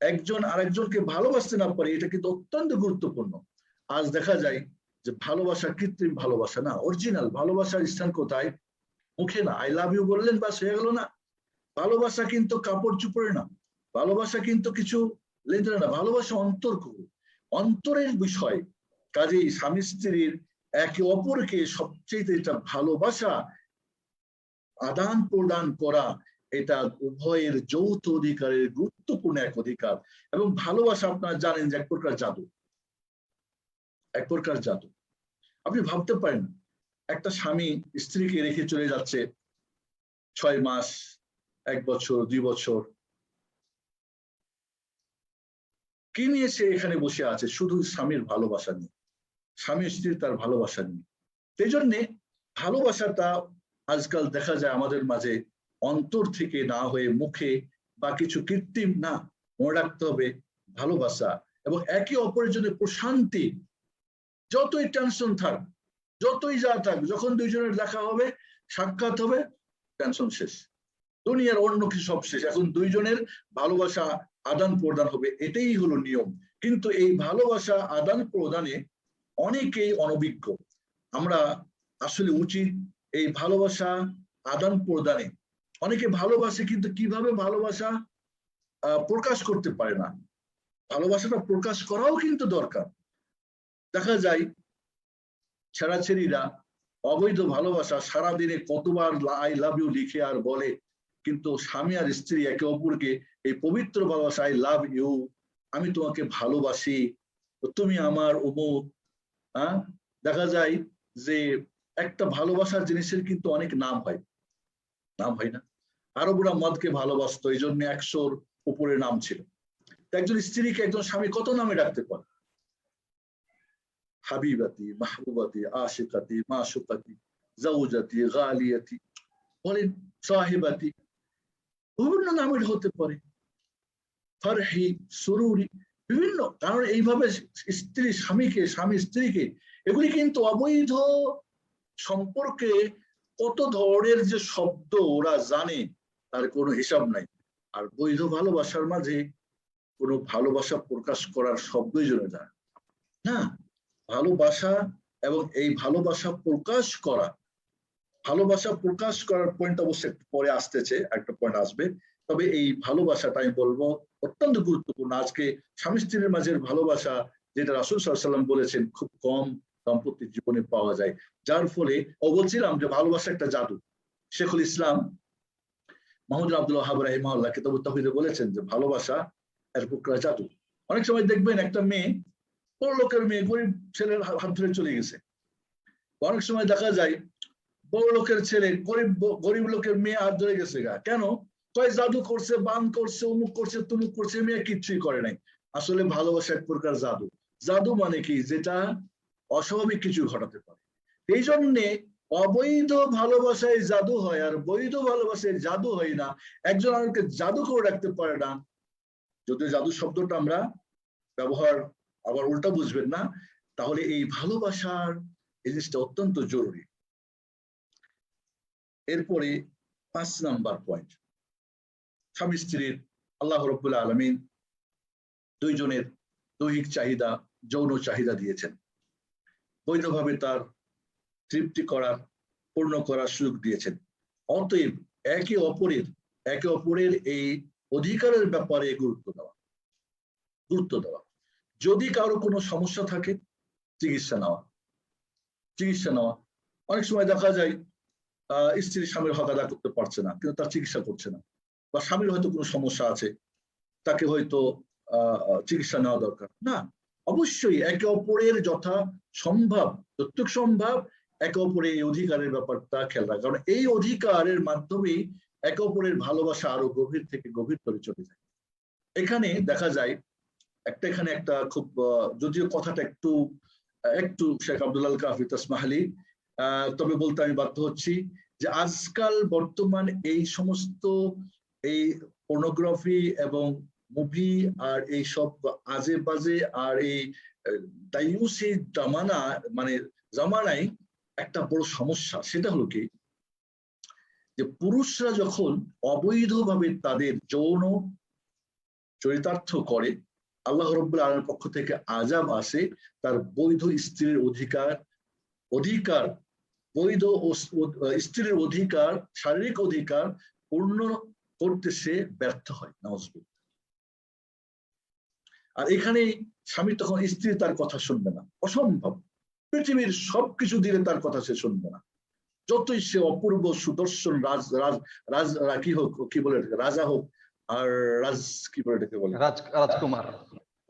একজন আরেকজনকে ভালোবাসতে না পারে, এটা কিন্তু অত্যন্ত গুরুত্বপূর্ণ। আজ দেখা যায় যে ভালোবাসা কৃত্রিম ভালোবাসা না, অরিজিনাল ভালোবাসার স্থান কোথায়? মুখে না, আই লাভ ইউ বললেন বাস হয়ে গেল না। ভালোবাসা কিন্তু কাপড় চুপড়ে না, ভালোবাসা কিন্তু কিছু লেনদেন না, ভালোবাসা অন্তরের বিষয়। কাজেই স্বামী স্ত্রীর একে অপরকে সবচেয়ে এটা ভালোবাসা আদান প্রদান করা, এটা উভয়ের যৌথ অধিকারের গুরুত্বপূর্ণ এক অধিকার। এবং ভালোবাসা আপনারা জানেন যে এক প্রকার জাদু, এক প্রকার জাদু। আপনি ভাবতে পারেন একটা স্বামী স্ত্রীকে রেখে চলে যাচ্ছে 6 মাস, 1 বছর, 2 বছর, কি নিয়ে সে এখানে বসে আছে? শুধু স্বামীর ভালোবাসা নিয়ে, স্বামী স্ত্রীর তার ভালোবাসা নিয়ে। সেই জন্যে ভালোবাসাটা আজকাল দেখা যায় আমাদের মাঝে অন্তর থেকে না হয়ে মুখে বা কিছু কৃত্রিম না, মনে রাখতে হবে ভালোবাসা এবং একে অপরের জন্য প্রশান্তি। যতই টেনশন থাক, যতই যা থাক, যখন দুইজনের দেখা হবে, সাক্ষাৎ হবে, টেনশন শেষ, দুনিয়ার অন্য কিছু সব শেষ। এখন দুইজনের ভালোবাসা আদান প্রদান হবে, এটাই হলো নিয়ম। কিন্তু এই ভালোবাসা আদান প্রদানে অনেকেই অনভিজ্ঞ। আমরা আসলে উচিত এই ভালোবাসা আদান প্রদানে, অনেকে ভালোবাসে কিন্তু কিভাবে ভালোবাসা প্রকাশ করতে পারে না। ভালোবাসাটা প্রকাশ করাও কিন্তু দরকার। দেখা যায় ছেড়াছেড়িরা অবৈধ ভালোবাসা সারাদিনে কতবার আই লাভ ইউ লিখে আর বলে, কিন্তু স্বামী আর স্ত্রী একে অপরকে এই পবিত্র ভালোবাসা, আই লাভ ইউ, আমি তোমাকে ভালোবাসি, তুমি আমার অমুক। দেখা যায় যে একটা ভালোবাসার জিনিসের কিন্তু অনেক নাম হয়, নাম হয় না? আরবরা মদকে ভালোবাসতো, এই জন্য 100-র উপরে নাম ছিল। একজন স্ত্রীকে একজন স্বামী কত নামে ডাকতে পারে? হাবিবাতি, মাহবুবাতি, আশিকাতি, মাশুকাতি, জাউজাতি, গালিয়াতি, বলেন সাহিবাতি, বিভিন্ন নামের হতে পারে, ফারহি, সুরুরি, বিভিন্ন। কারণ এইভাবে স্ত্রী স্বামীকে, স্বামী স্ত্রীকে, এগুলি কিন্তু অবৈধ সম্পর্কে কত ধরনের যে শব্দ ওরা জানে তার কোনো হিসাব নাই। আর বৈধ ভালোবাসার মাঝে কোনো ভালোবাসা প্রকাশ করার শব্দই জন্য যায় না। ভালোবাসা এবং এই ভালোবাসা প্রকাশ করা, ভালোবাসা প্রকাশ করার পয়েন্ট অবশ্যই পরে আসতেছে, একটা পয়েন্ট আসবে। তবে এই ভালোবাসাটা আমি বলবো অত্যন্ত গুরুত্বপূর্ণ। আজকে স্বামী স্ত্রীর মাঝের ভালোবাসা, যেটা রাসূল সাল্লাল্লাহু আলাইহি ওয়াসাল্লাম বলেছেন, খুব কম দাম্পত্য জীবনে পাওয়া যায়। যার ফলে বলছিলাম যে ভালোবাসা একটা জাদু। শেখুল ইসলাম মুহাম্মদ আব্দুল ওয়াহাব রাহিমাহুল্লাহ কিতাবুত তাওহীদে বলেছেন যে ভালোবাসা এর প্রকার জাদু। অনেক সময় দেখবেন একটা মেয়ে, বড় লোকের মেয়ে গরিব ছেলের হাত ধরে চলে গেছে। অনেক সময় দেখা যায় বড় লোকের ছেলে গরিব লোকের মেয়ে হাত ধরে গেছে গা। কেন? কয় জাদু করছে, বান করছে, অমুক করছে, তুমুক করছে, মেয়ে কিচ্ছুই করে নাই। আসলে ভালোবাসা এক প্রকার জাদু। জাদু মানে কি? যেটা অস্বাভাবিক কিছু ঘটাতে পারে। এই জন্যে অবৈধ ভালোবাসায় জাদু হয় আর বৈধ ভালোবাসায় জাদু হয় না। একজন আমাকে জাদু করে রাখতে পারে না। যদি জাদু শব্দটা আমরা ব্যবহার আবার উল্টা বুঝবেন না, তাহলে এই ভালোবাসার এই জিনিসটা অত্যন্ত জরুরি। এরপরে 5 নাম্বার পয়েন্ট, স্বামী স্ত্রীর আল্লাহ রাব্বুল আলামিন দুইজনের দৈহিক চাহিদা, যৌন চাহিদা দিয়েছেন, বৈধভাবে তার তৃপ্তি করার, পূর্ণ করার সুযোগ দিয়েছেন। অতএব একে অপরের এই অধিকারের ব্যাপারে গুরুত্ব দেওয়া। যদি কারো কোনো সমস্যা থাকে, চিকিৎসা নেওয়া। অনেক সময় দেখা যায় স্ত্রী স্বামীর হক আদায় করতে পারছে না, কিন্তু তার চিকিৎসা করছে না, বা স্বামীর হয়তো কোনো সমস্যা আছে, তাকে হয়তো চিকিৎসা নেওয়া দরকার না। অবশ্যই একে অপরের যথা সম্ভব, যতটুক সম্ভব একে অপরের এই অধিকারের ব্যাপারটা খেয়াল রাখা। কারণ এই অধিকারের মাধ্যমেই একে অপরের ভালোবাসা আরো গভীর থেকে গভীরতরে চলে যায়। এখানে দেখা যায় এখানে একটা খুব, যদিও কথাটা একটু শেখ আব্দুল কাফি তাসমাহালি, তবে বলতে আমি বাধ্য হচ্ছি যে আজকাল বর্তমান এই সমস্ত এই পর্নোগ্রাফি এবং মুভি আর এই সব আজে বাজে আর এই দায়ুসি জামানায় একটা বড় সমস্যা। সেটা হলো কি, যে পুরুষরা যখন অবৈধভাবে তাদের যৌন চরিতার্থ করে, আল্লাহ রাব্বুল আলামিনের পক্ষ থেকে আযাব আসে, তার বৈধ স্ত্রীর অধিকার বৈধ স্ত্রীর অধিকার, শারীরিক অধিকার পূর্ণ করতে সে ব্যর্থ হয়। নাউজুবিল্লাহ। আর এখানে স্বামী তখন স্ত্রী তার কথা শুনবে না, অসম্ভব। পৃথিবীর সবকিছু দিলে তার কথা সে শুনবে না, যতই সে অপূর্ব সুদর্শন রাজ রাজ রাজ কি হোক, কি বলে রাজা হোক, আর রাজ কি বলে এটাকে বলে রাজকুমার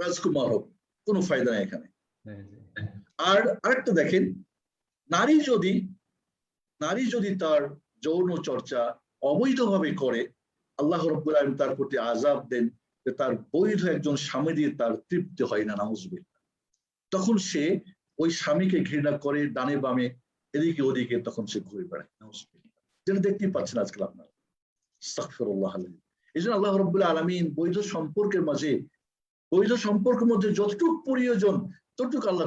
রাজকুমার হোক, কোনো ফায়দা নেই এখানে। আর আরেকটা দেখেন, নারী যদি তার যৌন চর্চা অবৈধভাবে করে, আল্লাহ রাব্বুল আলামিন তার প্রতি আযাব দেন যে তার বৈধ একজন স্বামী দিয়ে তার তৃপ্তি হয় না, নাউযুবিল্লাহ। তখন সে ওই স্বামীকে ঘৃণা করে, ডানে বামে এদিকে ওদিকে তখন সে ঘুরে বেড়ায়, নাউযুবিল্লাহ। যেটা দেখতেই পাচ্ছেন আজকাল আপনারা, আস্তাগফিরুল্লাহ। এই জন্য আল্লাহ রাব্বুল আলামিন বৈধ সম্পর্কের মধ্যে যতটুকু প্রয়োজন ততটুকু আল্লাহ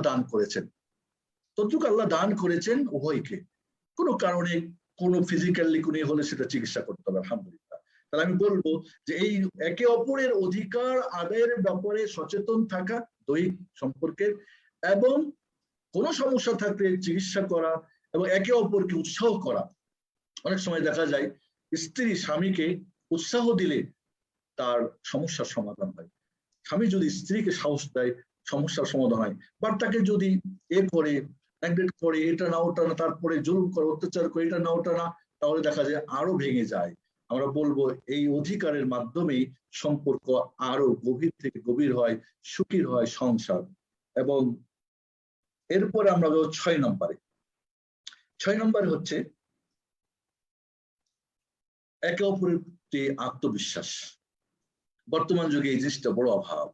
দান করেছেন উভয়কে। কোনো কারণে কোনো ফিজিক্যালি কোনো হলে সেটা চিকিৎসা করতে হবে, আলহামদুলিল্লাহ। তাহলে আমি বলবো যে এই একে অপরের অধিকার আদায়ের ব্যাপারে সচেতন থাকা দৈহিক সম্পর্কে, এবং কোনো সমস্যা থাকলে চিকিৎসা করা, এবং একে অপরকে উৎসাহ করা। অনেক সময় দেখা যায় স্ত্রী স্বামীকে উৎসাহ দিলে তার সমস্যার সমাধান হয়। স্বামী যদি স্ত্রীকে সাহস দেয়, সমস্যার সমাধান হয়। বা তাকে যদি করে নেগলেক্ট করে, এটা না ওটা না, তারপরে জুলুম করে, অত্যাচার করে, এটা না ওটা না, তাহলে দেখা যায় আরো ভেঙে যায়। আমরা বলবো এই অধিকারের মাধ্যমেই সম্পর্ক আরো গভীর থেকে গভীর হয়, সুখীর হয় সংসার। এবং এরপরে আমরা 6 নম্বরে হচ্ছে একে অপরের প্রতি আত্মবিশ্বাস। বর্তমান যুগে এই জিনিসটা বড় অভাব।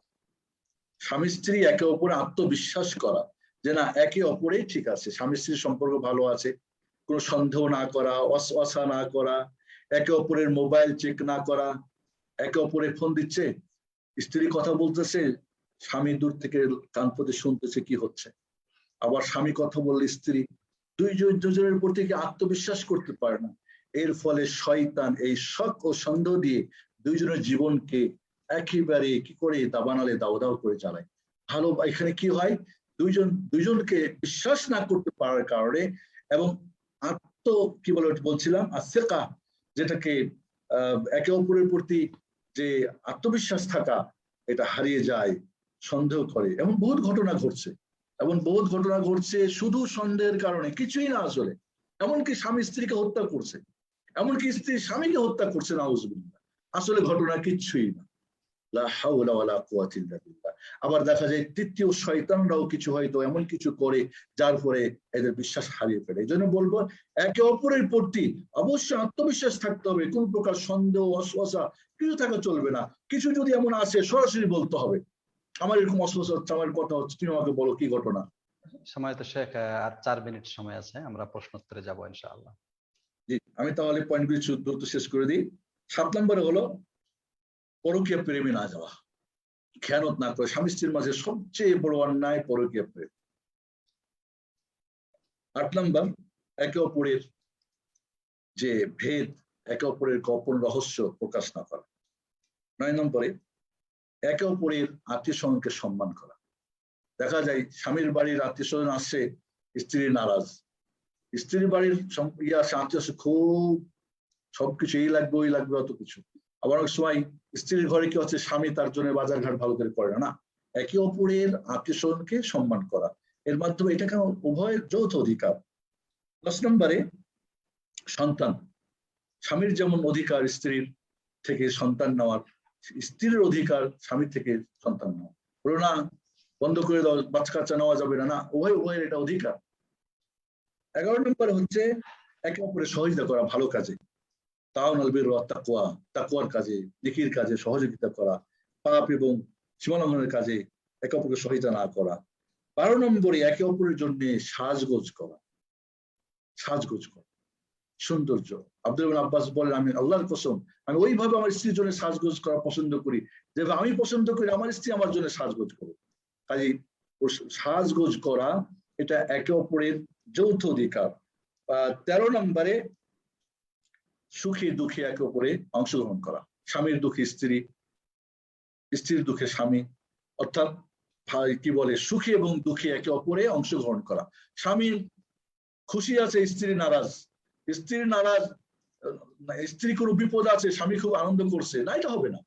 স্বামী স্ত্রী একে অপরে আত্মবিশ্বাস করা যে না, একে অপরে ঠিক আছে, স্বামী স্ত্রীর সম্পর্ক ভালো আছে, কোনো সন্দেহ না করা, অসা না করা, একে অপরের মোবাইল চেক না করা। একে অপরে ফোন দিচ্ছে, স্ত্রী কথা বলতেছে, স্বামী দূর থেকে কান পতে শুনতেছে কি হচ্ছে। আবার স্বামী কথা বললে স্ত্রী, দুজনের উপর থেকে আত্মবিশ্বাস করতে পারে না। এর ফলে শয়তান এই শক ও সন্দেহ দিয়ে দুইজনের জীবনকে একেবারে কি করে দাবানালে দাও দাও করে চালায়। ভালো এখানে কি হয়, দুইজনকে বিশ্বাস না করতে পারার কারণে, এবং কি বলছিলাম আসিকা, যেটাকে একে অপরের প্রতি যে আত্মবিশ্বাস থাকা, এটা হারিয়ে যায়, সন্দেহ করে। এমন বহুত ঘটনা ঘটছে শুধু সন্দেহের কারণে, কিছুই না আসলে। এমনকি স্বামী স্ত্রীকে হত্যা করছে, এমনকি স্ত্রী স্বামীকে হত্যা করছে, নাউযুবিল্লাহ। আসলে ঘটনা কিচ্ছুই না, লা হাওলা ওয়ালা কুওয়াতা ইল্লা বিল্লাহ। আবার দেখা যায় তৃতীয় শয়তানরাও কিছু হয়তো এমন কিছু করে যার পরে এদের বিশ্বাস হারিয়ে ফেলে। এই জন্য বলবো একে অপরের প্রতি অবশ্যই আত্মবিশ্বাস থাকতে হবে, কোন প্রকার সন্দেহ অসুবিধা কিছু থাকা চলবে না। কিছু যদি এমন আসে সরাসরি বলতে হবে, আমার এরকম অসুবিধা হচ্ছে, আমার কথা হচ্ছে, তুমি আমাকে বলো কি ঘটনা। সময় তো শেখ, আর 4 মিনিট সময় আছে, আমরা প্রশ্নোত্তরে যাবো ইনশাআল্লাহ। জি, আমি তাহলে পয়েন্টগুলি দ্রুত শেষ করে দিই। 7 নম্বরে হলো পরকীয়া প্রেমে না যাওয়া, খেয়ানত না করে। স্বামী স্ত্রীর মাঝে সবচেয়ে বড় অন্যায় পরকীয়া প্রেম। 8 নম্বর, একে অপরের যে ভেদ, একে অপরের গোপন রহস্য প্রকাশ না করা। 9 নম্বরে একে অপরের আত্মীয় স্বজনকে সম্মান করা। দেখা যায় স্বামীর বাড়ির আত্মীয় স্বজন আসছে, স্ত্রী নারাজ, স্ত্রীর বাড়ির আত্মীয় খুব সবকিছু এই লাগবে ওই লাগবে অত কিছু। আবার অনেক সময় স্ত্রীর ঘরে কি হচ্ছে, স্বামী তার জন্য বাজার ঘাট ভালো করে করে না। একে অপরের আত্মীয় স্বজনকে সম্মান করা, এর মাধ্যমে এটাকে উভয়ের যৌথ অধিকার। 10 নম্বরে সন্তান। স্বামীর যেমন অধিকার স্ত্রীর থেকে সন্তান নেওয়ার, স্ত্রীর অধিকার স্বামীর থেকে সন্তান নেওয়া। বলো না বন্ধ করে দাও, বাচ্চা কাচ্চা নেওয়া যাবে না, না, উভয়ের এটা অধিকার। 11 নম্বরে হচ্ছে একে অপরের সহযোগিতা করা ভালো কাজে, তাওয়ানুল বিররি ওয়াত তাকওয়া, তাকওয়ার কাজে, নেকির কাজে সহযোগিতা করা, পাপ এবং সীমালঙ্ঘনের কাজে একে অপরকে সহযোগিতা না করা। 12 নম্বরে একে অপরের জন্য সাজগোজ করা, সৌন্দর্য। আব্দুল ইবনে আব্বাস বলেন, আমি আল্লাহর কসম, আমি ওইভাবে আমার স্ত্রীর জন্য সাজগোজ করা পছন্দ করি যেভাবে আমি পছন্দ করি আমার স্ত্রী আমার জন্য সাজগোজ করে। কাজে সাজগোজ করা এটা একে অপরের যৌথ অধিকার। 13 নম্বরে সুখে দুঃখে একে অপরে অংশগ্রহণ করা, স্বামীর দুঃখে স্ত্রী, স্ত্রীর দুঃখে স্বামী, অর্থাৎ কি বলে সুখে এবং দুঃখে একে অপরে অংশগ্রহণ করা। স্বামীর খুশি আছে, স্ত্রী নারাজ, স্ত্রী কোনো বিপদ আছে, স্বামী খুব আনন্দ করছে, না, এটা হবে না।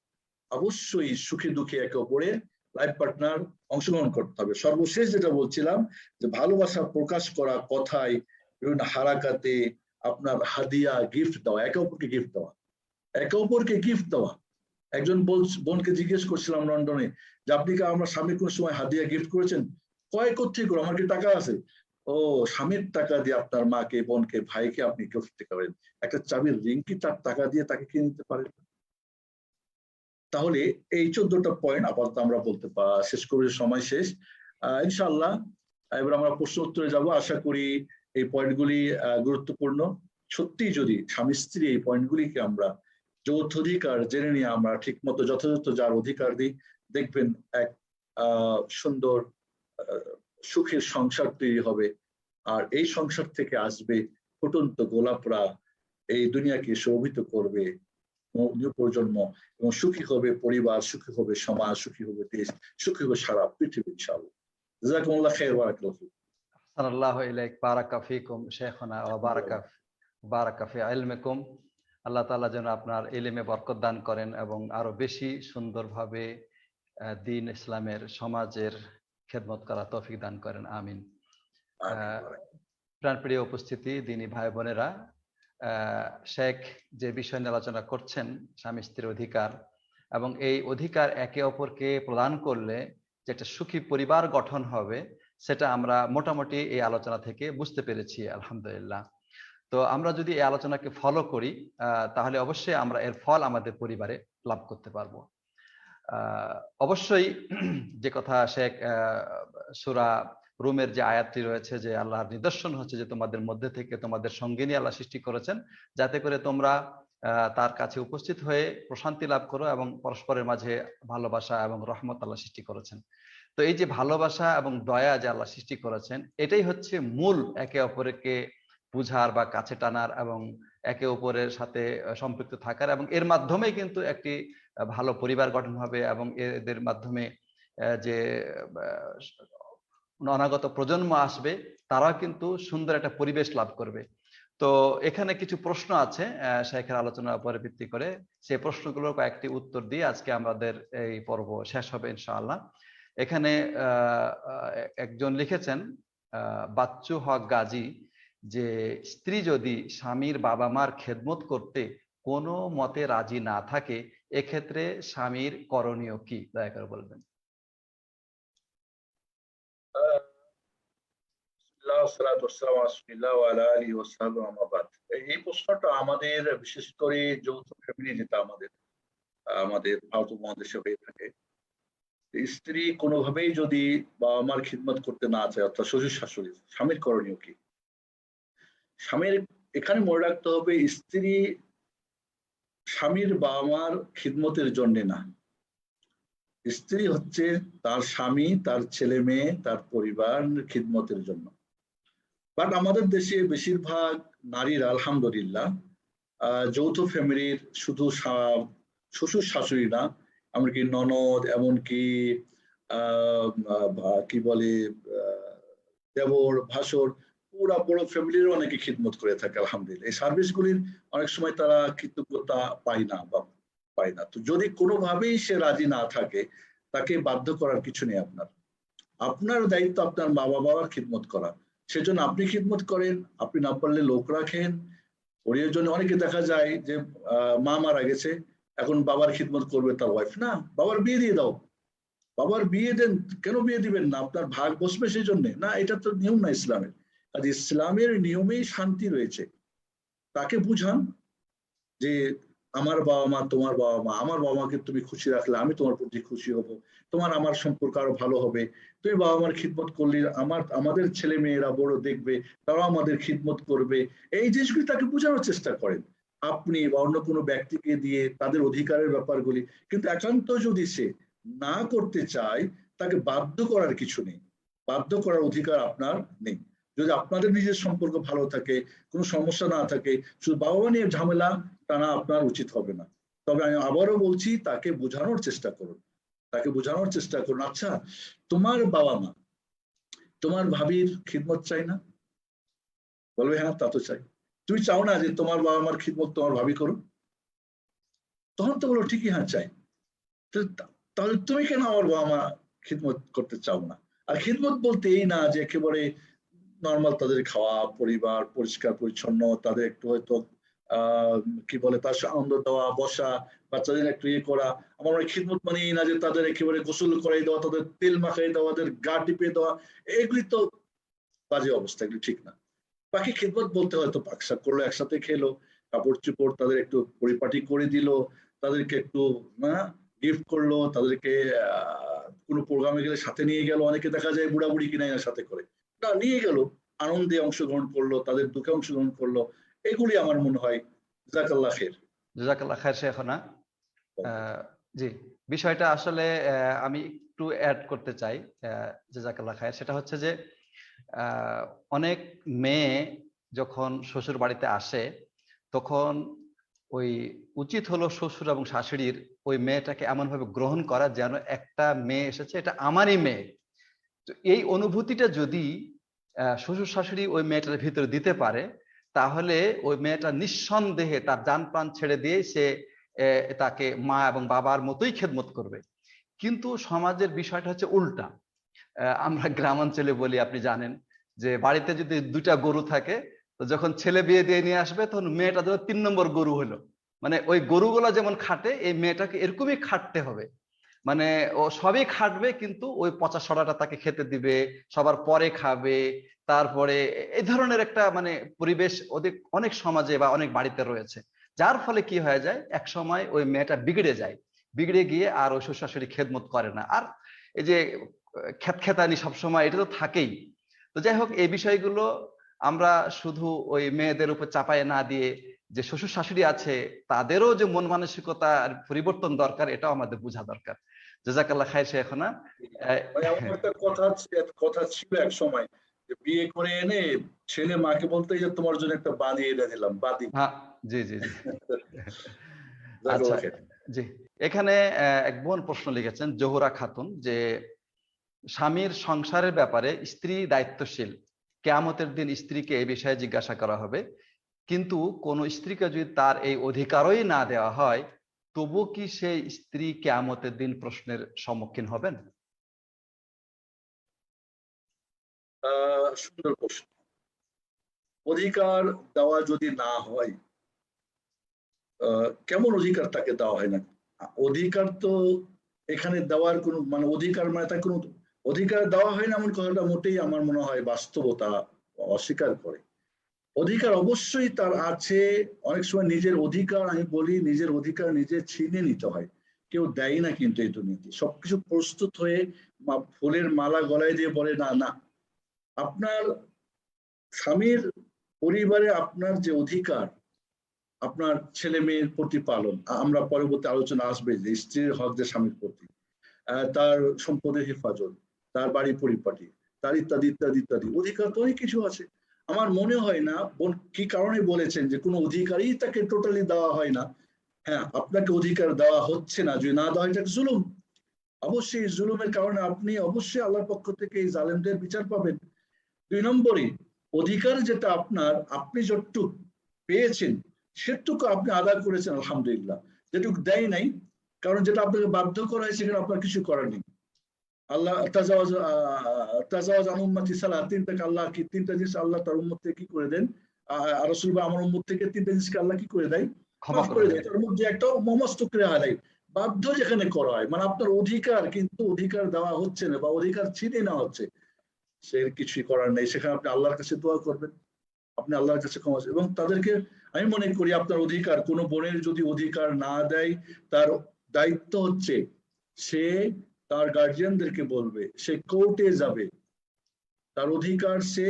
অবশ্যই সুখে দুঃখে একে অপরে লাইফ পার্টনার অংশগ্রহণ করতে হবে। সর্বশেষ যেটা বলছিলাম যে ভালোবাসা প্রকাশ করা কথায়, বিভিন্ন হারাকাতে আপনার হাদিয়া গিফট দেওয়া, একে অপরকে গিফট দেওয়া, একে অপরকে গিফট দেওয়া। একজন বোনকে জিজ্ঞেস করছিলাম লন্ডনে যে আপনি কি আমার স্বামী কোন সময় হাদিয়া গিফট করেছেন? কয় কোথায় করো, আমার কি টাকা আছে? ও, স্বামীর টাকা দিয়ে আপনার মাকে, বোনকে, ভাইকে আপনি গিফট দিতে পারেন, একটা চাবির রিং কি তার টাকা দিয়ে তাকে কিনে নিতে পারেন? তাহলে এই 14টা পয়েন্ট আপাতত আমরা বলতে শেষ করি, সময় শেষ। ইনশাআল্লাহ এবার আমরা প্রশ্ন উত্তরে যাব। আশা করি এই পয়েন্টগুলি গুরুত্বপূর্ণ। সত্যি যদি স্বামী স্ত্রী এই পয়েন্টগুলিকে আমরা যৌথ অধিকার জেনে নিয়ে আমরা ঠিক মতো যথাযথ যার অধিকার দিই, দেখবেন এক সুন্দর সুখের সংসার তৈরি হবে। আর এই সংসার থেকে আসবে ফুটন্ত গোলাপরা, এই দুনিয়াকে শোভিত করবে নিউ প্রজন্ম, এবং সুখী হবে পরিবার, সুখী হবে সমাজ, সুখী হবে দেশ, সুখী হবে সারা পৃথিবী ইনশাআল্লাহ। জাযাকুমুল্লাহ খাইর, বারাকাল্লাহু ফিক। আহসানাল্লাহু ইলাইক, বারাকা ফিকুম শেখনা ওয়া বারাকা ফি ইলমিকুম। আল্লাহ তাআলা যেন আপনার ইলমে বরকত দান করেন এবং আরো বেশি সুন্দরভাবে দ্বীন ইসলামের সমাজের খেদমত করা তৌফিক দান করেন, আমিন। প্রাণপ্রিয় উপস্থিতি, দ্বীনী ভাই বোনেরা, শেখ যে বিষয় নিয়ে আলোচনা করছেন স্বামী স্ত্রীর অধিকার, এবং এই অধিকার একে অপরকে প্রদান করলে যে একটা সুখী পরিবার গঠন হবে, সেটা আমরা মোটামুটি এই আলোচনা থেকে বুঝতে পেরেছি আলহামদুলিল্লাহ। তো আমরা যদি এই আলোচনাকে ফলো করি তাহলে অবশ্যই আমরা এর ফল আমাদের পরিবারে লাভ করতে পারবো। অবশ্যই যে কথা শেখ সূরা রুমের যে আয়াতটি রয়েছে যে আল্লাহর নিদর্শন হচ্ছে যে তোমাদের মধ্যে থেকে তোমাদের সঙ্গিনী আল্লাহ সৃষ্টি করেছেন যাতে করে তোমরা তার কাছে উপস্থিত হয়ে প্রশান্তি লাভ করো, এবং পরস্পরের মাঝে ভালোবাসা এবং রহমত আল্লাহ সৃষ্টি করেছেন। তো এই যে ভালোবাসা এবং দয়া যে আল্লাহ সৃষ্টি করেছেন, এটাই হচ্ছে মূল একে অপরকে বুঝার বা কাছে টানার এবং একে অপরের সাথে সম্পৃক্ত থাকার, এবং এর মাধ্যমেই কিন্তু একটি ভালো পরিবার গঠন হবে, এবং এদের মাধ্যমে যে অনাগত প্রজন্ম আসবে তারাও কিন্তু সুন্দর একটা পরিবেশ লাভ করবে। তো এখানে কিছু প্রশ্ন আছে শেখের আলোচনার উপরে ভিত্তি করে, সেই প্রশ্নগুলোর কয়েকটি উত্তর দিয়ে আজকে আমাদের এই পর্ব শেষ হবে ইনশাআল্লাহ। এখানে একজন লিখেছেন বাচ্চু হক গাজী যে স্ত্রী যদি স্বামীর বাবা মার খেদমত করতে কোনো মতে রাজি না থাকে, এক্ষেত্রে স্বামীর করণীয় কি, দয়া করে বলবেন। এই প্রশ্নটা আমাদের বিশেষ করে যৌথ ফ্যামিলি যেটা আমাদের ভারত মহাদেশে হয়ে থাকে, স্ত্রী কোনোভাবেই যদি বাবা মার খিদমত করতে না চায়, অর্থাৎ শ্বশুর শাশুড়ি, স্বামীর করণীয় কি? স্বামীর এখানে মনে রাখতে হবে, স্ত্রী স্বামীর বাবা মার খিদমতের জন্য না, স্ত্রী হচ্ছে তার স্বামী, তার ছেলে মেয়ে, তার পরিবার খিদমতের জন্য। বাট আমাদের দেশে বেশিরভাগ নারীরা আলহামদুলিল্লাহ যৌথ ফ্যামিলির শুধু শ্বশুর শাশুড়ি না, এমনকি ননদ, এমনকি কি বলে দেবর, ভাসুর, পুরা বড় ফ্যামিলির অনেকে খিদমত করে থাকে আলহামদুলিল্লাহ। এই সার্ভিসগুলির অনেক সময় তারা কৃতজ্ঞতা পায় না বা পায় না। তো যদি কোনোভাবেই সে রাজি না থাকে, তাকে বাধ্য করার কিছু নেই। আপনার দায়িত্ব আপনার মা বাবার খিদমত করা, সেজন্য আপনি খিদমত করেন। আপনি না পারলে লোক রাখেন। ওর জন্য অনেকে দেখা যায় যে মা মারা গেছে, এখন বাবার খিদমত করবে তার ওয়াইফ। না, বাবার বিয়ে দিয়ে দাও, বাবার বিয়ে দেন। কেন বিয়ে দিবেন না? আপনার ভাগ বসবে সেই জন্য না? এটা তো নিয়ম না ইসলামের। আর ইসলামের নিয়মেই শান্তি রয়েছে। তাকে বুঝান যে আমার বাবা মা তোমার বাবা মা, আমার বাবা মাকে তুমি খুশি রাখলে আমি তোমার প্রতি খুশি হব, তোমার আমার সম্পর্ক আরো ভালো হবে। তুমি বাবা মার খিদমত করলে আমাদের ছেলে মেয়েরা বড় দেখবে, তারাও আমাদের খিদমত করবে। এই জিনিসগুলি তাকে বোঝানোর চেষ্টা করেন আপনি বা অন্য কোনো ব্যক্তিকে দিয়ে তাদের অধিকারের ব্যাপারগুলি। কিন্তু একান্ত যদি সে না করতে চায়, তাকে বাধ্য করার কিছু নেই, বাধ্য করার অধিকার আপনার নেই। যদি আপনাদের নিজের সম্পর্ক ভালো থাকে, কোনো সমস্যা না থাকে, শুধু বাবা মা নিয়ে ঝামেলা টানা আপনার উচিত হবে না। তবে আমি আবারও বলছি, তাকে বোঝানোর চেষ্টা করুন, তাকে বোঝানোর চেষ্টা করুন। আচ্ছা, তোমার বাবা মা তোমার ভাবির খিদমত চাই না? বলবে হ্যাঁ, তা তো চাই। তুমি চাও না যে তোমার বাবা মার খিদমত তোমার ভাবি করুন? তখন তো বলো ঠিকই হ্যাঁ চাই। তাহলে তুমি কেন আমার বাবা মা খিদমত করতে চাও না। আর খিদমত বলতে এই না যে একেবারে নর্মাল তাদের খাওয়া, পরিবার, পরিষ্কার পরিচ্ছন্ন, তাদের একটু হয়তো কি বলে তার আনন্দ দেওয়া, বসা, বাচ্চাদের একটু ইয়ে করা। আমার খিদমত মানে এই না যে তাদের একেবারে গোসল করাই দেওয়া, তাদের তেল মাখাই দেওয়া, তাদের গা টিপে দেওয়া, এগুলি তো বাজে অবস্থা, এগুলি ঠিক না। বাকি খিদমত বলতে হয়তো পাকশাক করলো, একসাথে খেলো, কাপড় চোপড় তাদের একটু পরিপাটি করে দিল, তাদেরকে একটু গিফট করলো, তাদেরকে কোনো প্রোগ্রামে গেলে সাথে নিয়ে গেল। অনেকে দেখা যায় বুড়া বুড়ি কিনা সাথে করে না নিয়ে গেল, আনন্দে অংশগ্রহণ করলো, তাদের দুঃখে অংশগ্রহণ করলো। এগুলি আমার মনে হয় জাযাকাল্লাহ খের। জাযাকাল্লাহ খায়ের শেখনা। জি, বিষয়টা আসলে আমি একটু অ্যাড করতে চাই, জাযাকাল্লাহ খায়ের। সেটা হচ্ছে যে অনেক মেয়ে যখন শ্বশুর বাড়িতে আসে তখন ওই উচিত হলো শ্বশুর এবং শাশুড়ির ওই মেয়েটাকে এমন ভাবে গ্রহণ করা যেন একটা মেয়ে এসেছে, এটা আমারই মেয়ে। তো এই অনুভূতিটা যদি শ্বশুর শাশুড়ি ওই মেয়েটার ভিতরে দিতে পারে, তাহলে ওই মেয়েটা নিঃসন্দেহে তার জান প্রাণ ছেড়ে দিয়ে সে তাকে মা এবং বাবার মতোই খেদমত করবে। কিন্তু সমাজের বিষয়টা হচ্ছে উল্টা। আমরা গ্রামাঞ্চলে বলি, আপনি জানেন যে বাড়িতে যদি 2টা গরু থাকে, তো যখন ছেলে বিয়ে দিয়ে নিয়ে আসবে তখন মেয়েটা ধরো 3 নম্বর গরু হলো। মানে ওই গরুগুলা যেমন খাটে, এই মেয়েটাকে এরকমই খাটতে হবে। মানে ও সবই খাটবে, কিন্তু ওই পচা সড়াটা তাকে খেতে দিবে, সবার পরে খাবে। তারপরে এই ধরনের একটা মানে পরিবেশ ওদের অনেক সমাজে বা অনেক বাড়িতে রয়েছে। যার ফলে কি হয়ে যায়, এক সময় ওই মেয়েটা বিগড়ে যায়, বিগড়ে গিয়ে আর ওই শ্বশুর শাশুড়ি খেদমত করে না। আর এই যে খেতখেতানি সবসময়, এটা তো থাকেই। তো যাই হোক, এই বিষয়গুলো আমরা শুধু ওই মেয়েদের উপর চাপায় না দিয়ে, যে শ্বশুর শাশুড়ি আছে তাদেরও যে মন মানসিকতার পরিবর্তন দরকার, এটাও আমাদের বোঝা দরকার। জাযাকাল্লাহ খায়ের শেখনা। আমার একটা কথা ছিল এক সময়, যে বিয়ে করে এনে ছেলে মাকে বলতে যে তোমার জন্য একটা বানিয়ে এনে দিলাম, বাদি। হ্যাঁ, জি জি জি। আচ্ছা, জাযাকাল্লাহ খের। জি। এখানে এক বোন প্রশ্ন লিখেছেন, জোহরা খাতুন, যে স্বামীর সংসারের ব্যাপারে স্ত্রী দায়িত্বশীল, কিয়ামতের দিন স্ত্রীকে এই বিষয়ে জিজ্ঞাসা করা হবে, কিন্তু কোন স্ত্রীকে যদি তার এই অধিকারই না দেওয়া হয়, তবু কি সেই স্ত্রী কিয়ামতের দিন প্রশ্নের সম্মুখীন হবেন? সুন্দর প্রশ্ন। অধিকার দেওয়া যদি না হয়, কেমন অধিকার তাকে দেওয়া হয় না? অধিকার তো এখানে দেওয়ার কোনো মানে অধিকার মানে তার কোনো অধিকার দেওয়া হয় না এমন কথাটা মোটেই আমার মনে হয় বাস্তবতা অস্বীকার করে। অধিকার অবশ্যই তার আছে। অনেক সময় নিজের অধিকার, আমি বলি নিজের অধিকার নিজে ছিনে নিতে হয়, কেউ দেয় না কিন্তু এই দুর্নীতি। সবকিছু প্রস্তুত হয়ে ফুলের মালা গলায় দিয়ে বলে না না, আপনার স্বামীর পরিবারে আপনার যে অধিকার, আপনার ছেলে মেয়ের প্রতিপালন, আমরা পরবর্তী আলোচনা আসবে যে স্ত্রীর হক যে স্বামীর প্রতি, তার সম্পদের হেফাজত, তার বাড়ি পরিপাটি, তার ইত্যাদি ইত্যাদি ইত্যাদি অধিকার তো অনেক কিছু আছে। আমার মনে হয় না কি কারণে বলেছেন যে কোনো অধিকারই তাকে টোটালি দেওয়া হয় না। হ্যাঁ, আপনাকে অধিকার দেওয়া হচ্ছে না, যদি না দেওয়া হয় এটা জুলুম। অবশ্যই জুলুমের কারণে আপনি অবশ্যই আল্লাহর পক্ষ থেকে এই জালেমদের বিচার পাবেন। 2 নম্বরে, অধিকার যেটা আপনার, আপনি যতটুক পেয়েছেন সেটুকু আপনি আদায় করেছেন আলহামদুলিল্লাহ। যেটুকু দেয় নাই, কারণ যেটা আপনাকে বাধ্য করা হয় সেখানে আপনার কিছু করার নেই। আল্লাহ তাজাওয়াজ আন উম্মতি সালাত, আল্লাহ কি 3টা জিনিস আল্লাহ তার উম্মত থেকে কি করে দেন, রাসূল বা আমার উম্মত থেকে 3টা জিনিসকে আল্লাহ কি করে দেয়, ক্ষমা মাফ করে করে দেন। দেয়। তার মধ্যে একটা মমস্তকরে আদায়, বাধ্য যেখানে করা হয়, মানে আপনার অধিকার কিন্তু অধিকার দেওয়া হচ্ছে না বা অধিকার ছিনে নেওয়া হচ্ছে, সে কিছুই করার নেই। সেখানে আপনি আল্লাহর কাছে দোয়া করবেন, আপনি আল্লাহর কাছে ক্ষমা, এবং তাদেরকে আমি মনে করি আপনার অধিকার, কোনো বোনের যদি অধিকার না দেয়, তার দায়িত্ব হচ্ছে সে তার গার্জিয়ানদেরকে বলবে, সে কোর্টে যাবে, তার অধিকার সে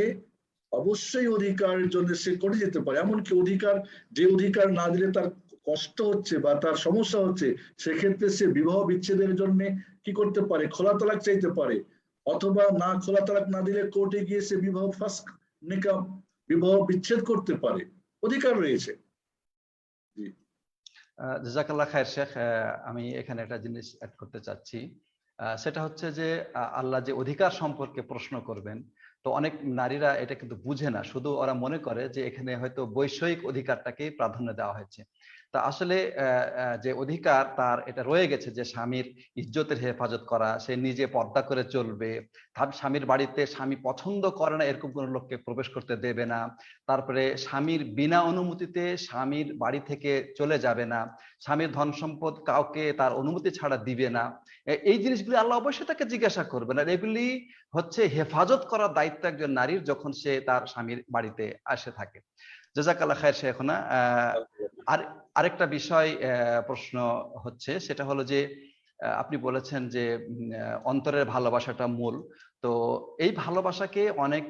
অবশ্যই অধিকারের জন্য সে করে যেতে পারে। এমনকি অধিকার, যে অধিকার না দিলে তার কষ্ট হচ্ছে বা তার সমস্যা হচ্ছে, সেক্ষেত্রে সে বিবাহ বিচ্ছেদের জন্য কি করতে পারে, খোলা তালাক চাইতে পারে, অথবা না খোলা তালাক না দিলে কোর্টে গিয়ে সে বিবাহ ফাস্ক নিকাহ বিবাহ বিচ্ছেদ করতে পারে, অধিকার রয়েছে। জি। জাযাকাল্লাহ খায়ের শেখ। আমি এখানে একটা জিনিস অ্যাড করতে চাচ্ছি, সেটা হচ্ছে যে আল্লাহ যে অধিকার সম্পর্কে প্রশ্ন করবেন, তো অনেক নারীরা এটা কিন্তু বুঝে না, শুধু ওরা মনে করে যে এখানে হয়তো বৈষয়িক অধিকারটাকেই প্রাধান্য দেওয়া হয়েছে। তা আসলে যে অধিকার তার এটা রয়ে গেছে যে স্বামীর ইজ্জতের হেফাজত করা, সে নিজে পর্দা করে চলবে, তার স্বামীর বাড়িতে স্বামী পছন্দ করে না এরকম কোনো লোককে প্রবেশ করতে দেবে না, তারপরে স্বামীর বিনা অনুমতিতে স্বামীর বাড়ি থেকে চলে যাবে না, স্বামীর ধন সম্পদ কাউকে তার অনুমতি ছাড়া দিবে না। এই জিনিসগুলি আল্লাহ অবশ্যই তাকে জিজ্ঞাসা করবেন, আর এগুলি হচ্ছে হেফাজত করার দায়িত্ব একজন নারীর যখন সে তার স্বামীর বাড়িতে আসে থাকে। জাযাকাল্লাহ খায়ের শেখনা। আর আরেকটা বিষয় প্রশ্ন হচ্ছে, সেটা হলো যে আপনি বলেছেন যে অন্তরের ভালোবাসাটা মূল। তো এই ভালোবাসাকে অনেক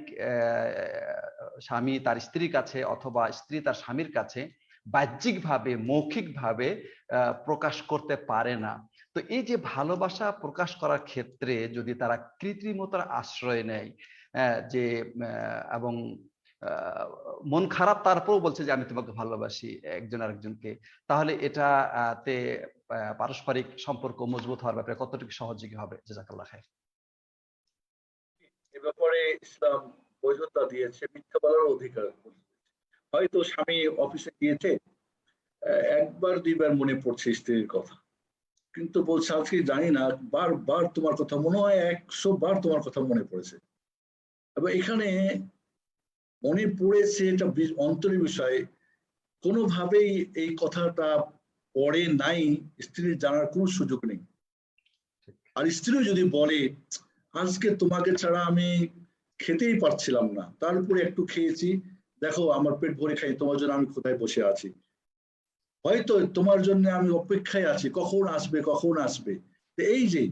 স্বামী তার স্ত্রীর কাছে অথবা স্ত্রী তার স্বামীর কাছে বাহ্যিকভাবে মৌখিকভাবে প্রকাশ করতে পারে না। তো এই যে ভালোবাসা প্রকাশ করার ক্ষেত্রে যদি তারা কৃত্রিমতার আশ্রয় নেয়, যে এবং মন খারাপ তারপরেও বলছে যে আমি তোমাকে ভালোবাসি একজন আরেকজনকে, তাহলে এটা তে পারস্পরিক সম্পর্ক মজবুত হওয়ার ব্যাপারে কতটুকু সহযোগী হবে? জাযাকাল্লাহ খাইর। এ ব্যাপারে ইসলাম বৈধতা দিয়েছে মিথ্যা বলার অধিকার। হয়তো স্বামী অফিসে গিয়েছে, একবার দুইবার মনে পড়ছে স্ত্রীর কথা, কিন্তু বলছে আজকে জানি না বারবার তোমার কথা মনে হয়, 100 বার তোমার কথা মনে পড়েছে। এবং এখানে মনে পড়েছে এটা অন্তরের বিষয়, কোনোভাবেই এই কথাটা পড়ে নাই স্ত্রীর জানার কোনো সুযোগ নেই। আর স্ত্রী যদি বলে আজকে তোমাকে ছাড়া আমি খেতেই পারছিলাম না, তার উপরে একটু খেয়েছি, দেখো আমার পেট ভরে খাই, তোমার জন্য আমি কোথায় বসে আছি, হয়তো তোমার জন্য আমি অপেক্ষায় আছি কখন আসবে কখন আসবে। এই যে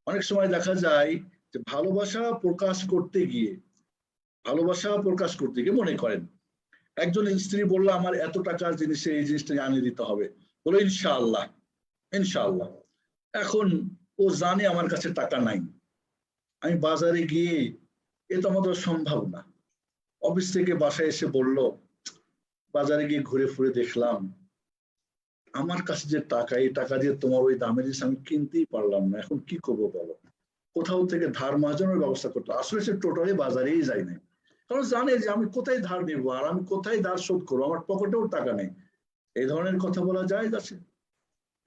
অনেক সময় দেখা যায় যে ভালোবাসা প্রকাশ করতে গিয়ে মনে করেন একজন স্ত্রী বললো আমার এত টাকার জিনিসে এই জিনিসটা আনিয়ে দিতে হবে, বলো ইনশাআল্লাহ ইনশাআল্লাহ। এখন ও জানে আমার কাছে টাকা নাই, আমি বাজারে গিয়ে এ তো আমাদের সম্ভব না। অফিস থেকে বাসায় এসে বলল বাজারে গিয়ে ঘুরে ফুরে দেখলাম আমার কাছে যে টাকা, এই টাকা দিয়ে তোমার ওই দামের জিনিস আমি কিনতেই পারলাম না, এখন কি করবো বলো। কোথাও থেকে ধার মার্জনের ব্যবস্থা করতো, আসলে সে টোটালি বাজারেই যায় না, কারণ জানে যে আমি কোথায় ধার নেবো আর আমি কোথায় ধার শোধ করবো, আমার পকেটেও টাকা নেই। এই ধরনের কথা বলা যায় আছে।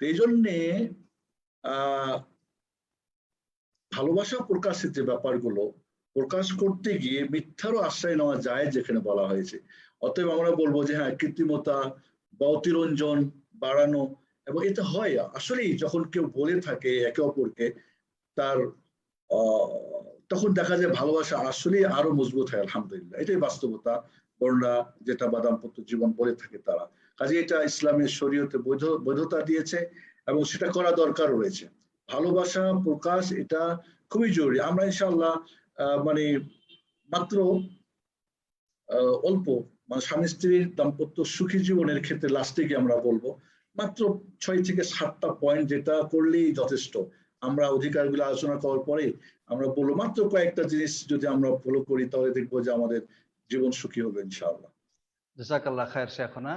এই জন্যে ভালোবাসা প্রকাশের যে ব্যাপারগুলো প্রকাশ করতে গিয়ে মিথ্যারও আশ্রয় নেওয়া যায় যেখানে বলা হয়েছে। অতএব আমরা বলবো যে হ্যাঁ, কৃত্রিমতা বা অতিরঞ্জন বাড়ানো, এবং এটা হয় আসলেই যখন কেউ বলে থাকে একে অপরকে, তার তখন দেখা যায় ভালোবাসা আসলে আরো মজবুত হয়। আলহামদুলিল্লাহ, এটাই বাস্তবতা। বর্ণা যেটা বা দাম্পত্য জীবন বলে থাকে তারা, কাজে এটা ইসলামের শরীয়তে বৈধতা দিয়েছে এবং সেটা করা দরকার রয়েছে। ভালোবাসা প্রকাশ এটা খুবই জরুরি। আমরা ইনশাআল্লাহ মানে মাত্র অল্প মানে স্বামী স্ত্রীর দাম্পত্য সুখী জীবনের ক্ষেত্রে লাস্টে গিয়ে আমরা বলবো মাত্র 6 থেকে 7টা পয়েন্ট, যেটা করলেই যথেষ্ট। আমরা অধিকারগুলো আলোচনা করার পরে আমরা বলবো মাত্র কয়েকটা জিনিস যদি আমরা ফলো করি তাহলে দেখবো যে আমাদের জীবন সুখী হবে ইনশাআল্লাহ। জাযাকাল্লাহ খায়ের শেখনা।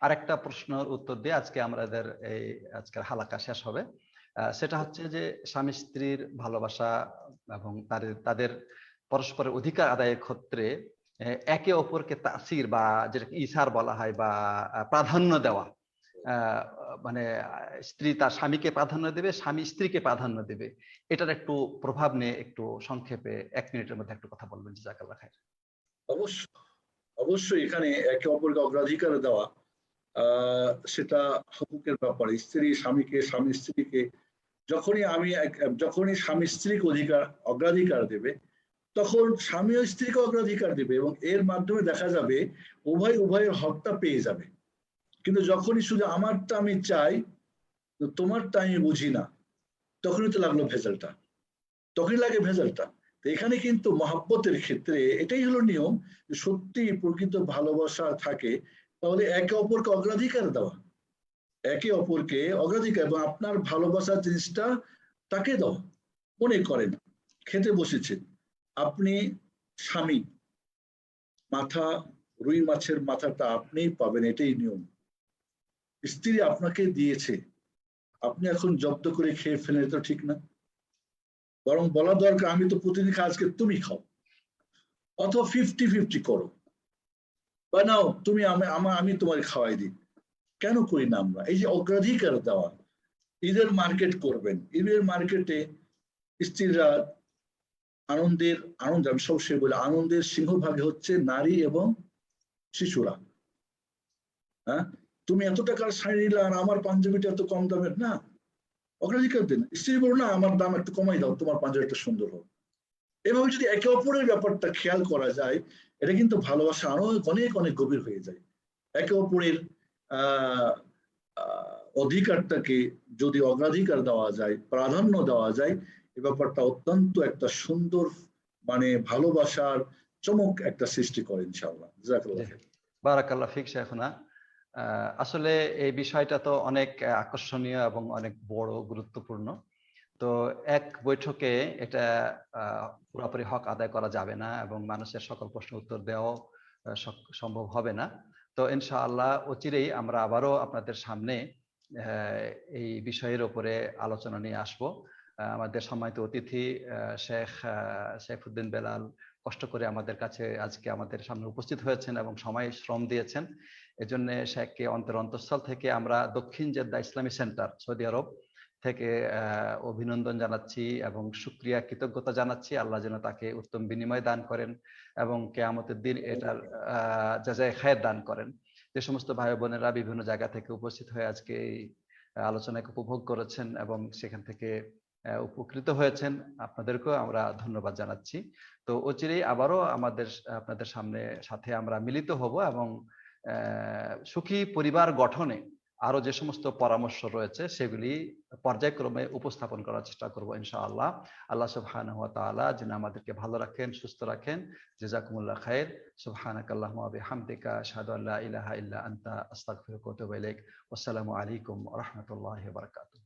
আরেকটা প্রশ্নের উত্তর দিয়ে আজকে আমাদের এই আজকের হালাকা শেষ হবে। সেটা হচ্ছে যে স্বামী স্ত্রীর ভালোবাসা এবং তাদের পরস্পরের অধিকার আদায়ের ক্ষেত্রে একে অপরকে তাসির বা যেটাকে ইসার বলা হয় বা প্রাধান্য দেওয়া, মানে স্ত্রী তার স্বামীকে প্রাধান্য দেবে, স্বামী স্ত্রীকে প্রাধান্য দেবে, এটার একটু প্রভাব নিয়ে একটু সংক্ষেপে 1 মিনিটের মধ্যে একটু কথা বলবেন। জাযাকাল্লাহ খায়ের। অবশ্যই এখানে একে অপরকে অগ্রাধিকার দেওয়া, সেটা হকুকের ব্যাপার। স্ত্রী স্বামীকে, স্বামী স্ত্রীকে, যখনই স্বামী স্ত্রীকে অগ্রাধিকার দেবে তখন স্বামী ও স্ত্রীকে অগ্রাধিকার দেবে এবং এর মাধ্যমে দেখা যাবে উভয়ের হকটা পেয়ে যাবে। কিন্তু যখনই শুধু আমারটা আমি চাই তোমারটা আমি বুঝি না, তখনই তো লাগলো ভেজালটা, তখনই লাগে ভেজালটা। তো এখানে কিন্তু মহাব্বতের ক্ষেত্রে এটাই হলো নিয়ম, সত্যি প্রকৃত ভালোবাসা থাকে তাহলে একে অপরকে অগ্রাধিকার দেওয়া, একে অপরকে অগ্রাধিকার, এবং আপনার ভালোবাসার জিনিসটা তাকে দাও। মনে করেন খেতে বসেছেন আপনি, স্বামী, মাথা, রুই মাছের মাথাটা আপনিই পাবেন, এটাই নিয়ম। স্ত্রী আপনাকে দিয়েছে, আপনি এখন জব্দ করে খেয়ে ফেলেন, তো ঠিক না। বরং বলা দরকার আমি তো প্রতিদিন খাই, আজকে তুমি খাও, অথবা 50-50 করো, বা নাও তুমি আমি তোমার খাওয়াই দিই। কেন করি না আমরা? এই যে অগ্রাধিকার দেওয়া, ঈদের মার্কেট করবেন, ঈদের মার্কেটে স্ত্রীরা আনন্দ, আমি সবসময় বলি আনন্দের সিংহভাগে হচ্ছে নারী এবং শিশুরা। হ্যাঁ, তুমি এত টাকার শাড়ি নিলে আর আমার পাঞ্জাবিটা এত কম দামের না, অগ্রাধিকার দিন। স্ত্রী বলো না আমার দাম একটু কমাই দাও, তোমার পাঞ্জাবিটা সুন্দর হোক। এভাবে যদি একে অপরের ব্যাপারটা খেয়াল করা যায়, এটা কিন্তু ভালোবাসা আরো অনেক অনেক গভীর হয়ে যায়। একে অপরের অধিকারটাকে যদি অগ্রাধিকার দেওয়া যায়, প্রাধান্য দেওয়া যায়, এ ব্যাপারটা অত্যন্ত একটা সুন্দর মানে ভালোবাসার চমক একটা সৃষ্টি করে ইনশাআল্লাহ। জাযাকাল্লাহ খাইর। বারাকাল্লাহ ফিক শেখনা। আসলে এই বিষয়টা তো অনেক আকর্ষণীয় এবং অনেক বড় গুরুত্বপূর্ণ। তো এক বৈঠকে এটা পুরোপুরি হক আদায় করা যাবে না এবং মানুষের সকল প্রশ্ন উত্তর দেওয়াও সম্ভব হবে না। তো ইনশাআল্লাহ অচিরেই আমরা আবারও আপনাদের সামনে এই বিষয়ের উপরে আলোচনা নিয়ে আসব। আমাদের সম্মানিত অতিথি শেখ সাইফুদ্দিন বেলাল কষ্ট করে আমাদের কাছে আজকে আমাদের সামনে উপস্থিত হয়েছেন এবং সময় শ্রম দিয়েছেন। এজন্য শেখকে অন্তঃস্থল থেকে আমরা দক্ষিণ জেদ্দা ইসলামী সেন্টার সৌদি আরব থেকে অভিনন্দন জানাচ্ছি এবং শুকরিয়া কৃতজ্ঞতা জানাচ্ছি। আল্লাহ যেন তাকে উত্তম বিনিময় দান করেন এবং কিয়ামতের দিন এটার জাযায়ে খায়ের দান করেন। যে সমস্ত ভাই বোনেরা বিভিন্ন জায়গা থেকে উপস্থিত হয়ে আজকে এই আলোচনাকে উপভোগ করেছেন এবং সেখান থেকে উপকৃত হয়েছেন, আপনাদেরকেও আমরা ধন্যবাদ জানাচ্ছি। তো অচিরেই আবারও আপনাদের সাথে আমরা মিলিত হব এবং সুখী পরিবার গঠনে আরো যে সমস্ত পরামর্শ রয়েছে সেগুলি পর্যায়ক্রমে উপস্থাপন করার চেষ্টা করব ইনশাআল্লাহ। আল্লাহ সুবহানাহু ওয়া তাআলা যেন আমাদেরকে ভালো রাখেন, সুস্থ রাখেন। জাযাকুমুল্লাহ খাইর। সুবহানাকাল্লাহুম্মা ওয়া বিহামদিকা আশহাদু আল্লা ইলাহা ইল্লা আনতা আস্তাগফিরুকা ওয়া আতুবু ইলাইক। ওয়াসসালামু আলাইকুম ওয়া রাহমাতুল্লাহি ওয়া বারাকাতুহু।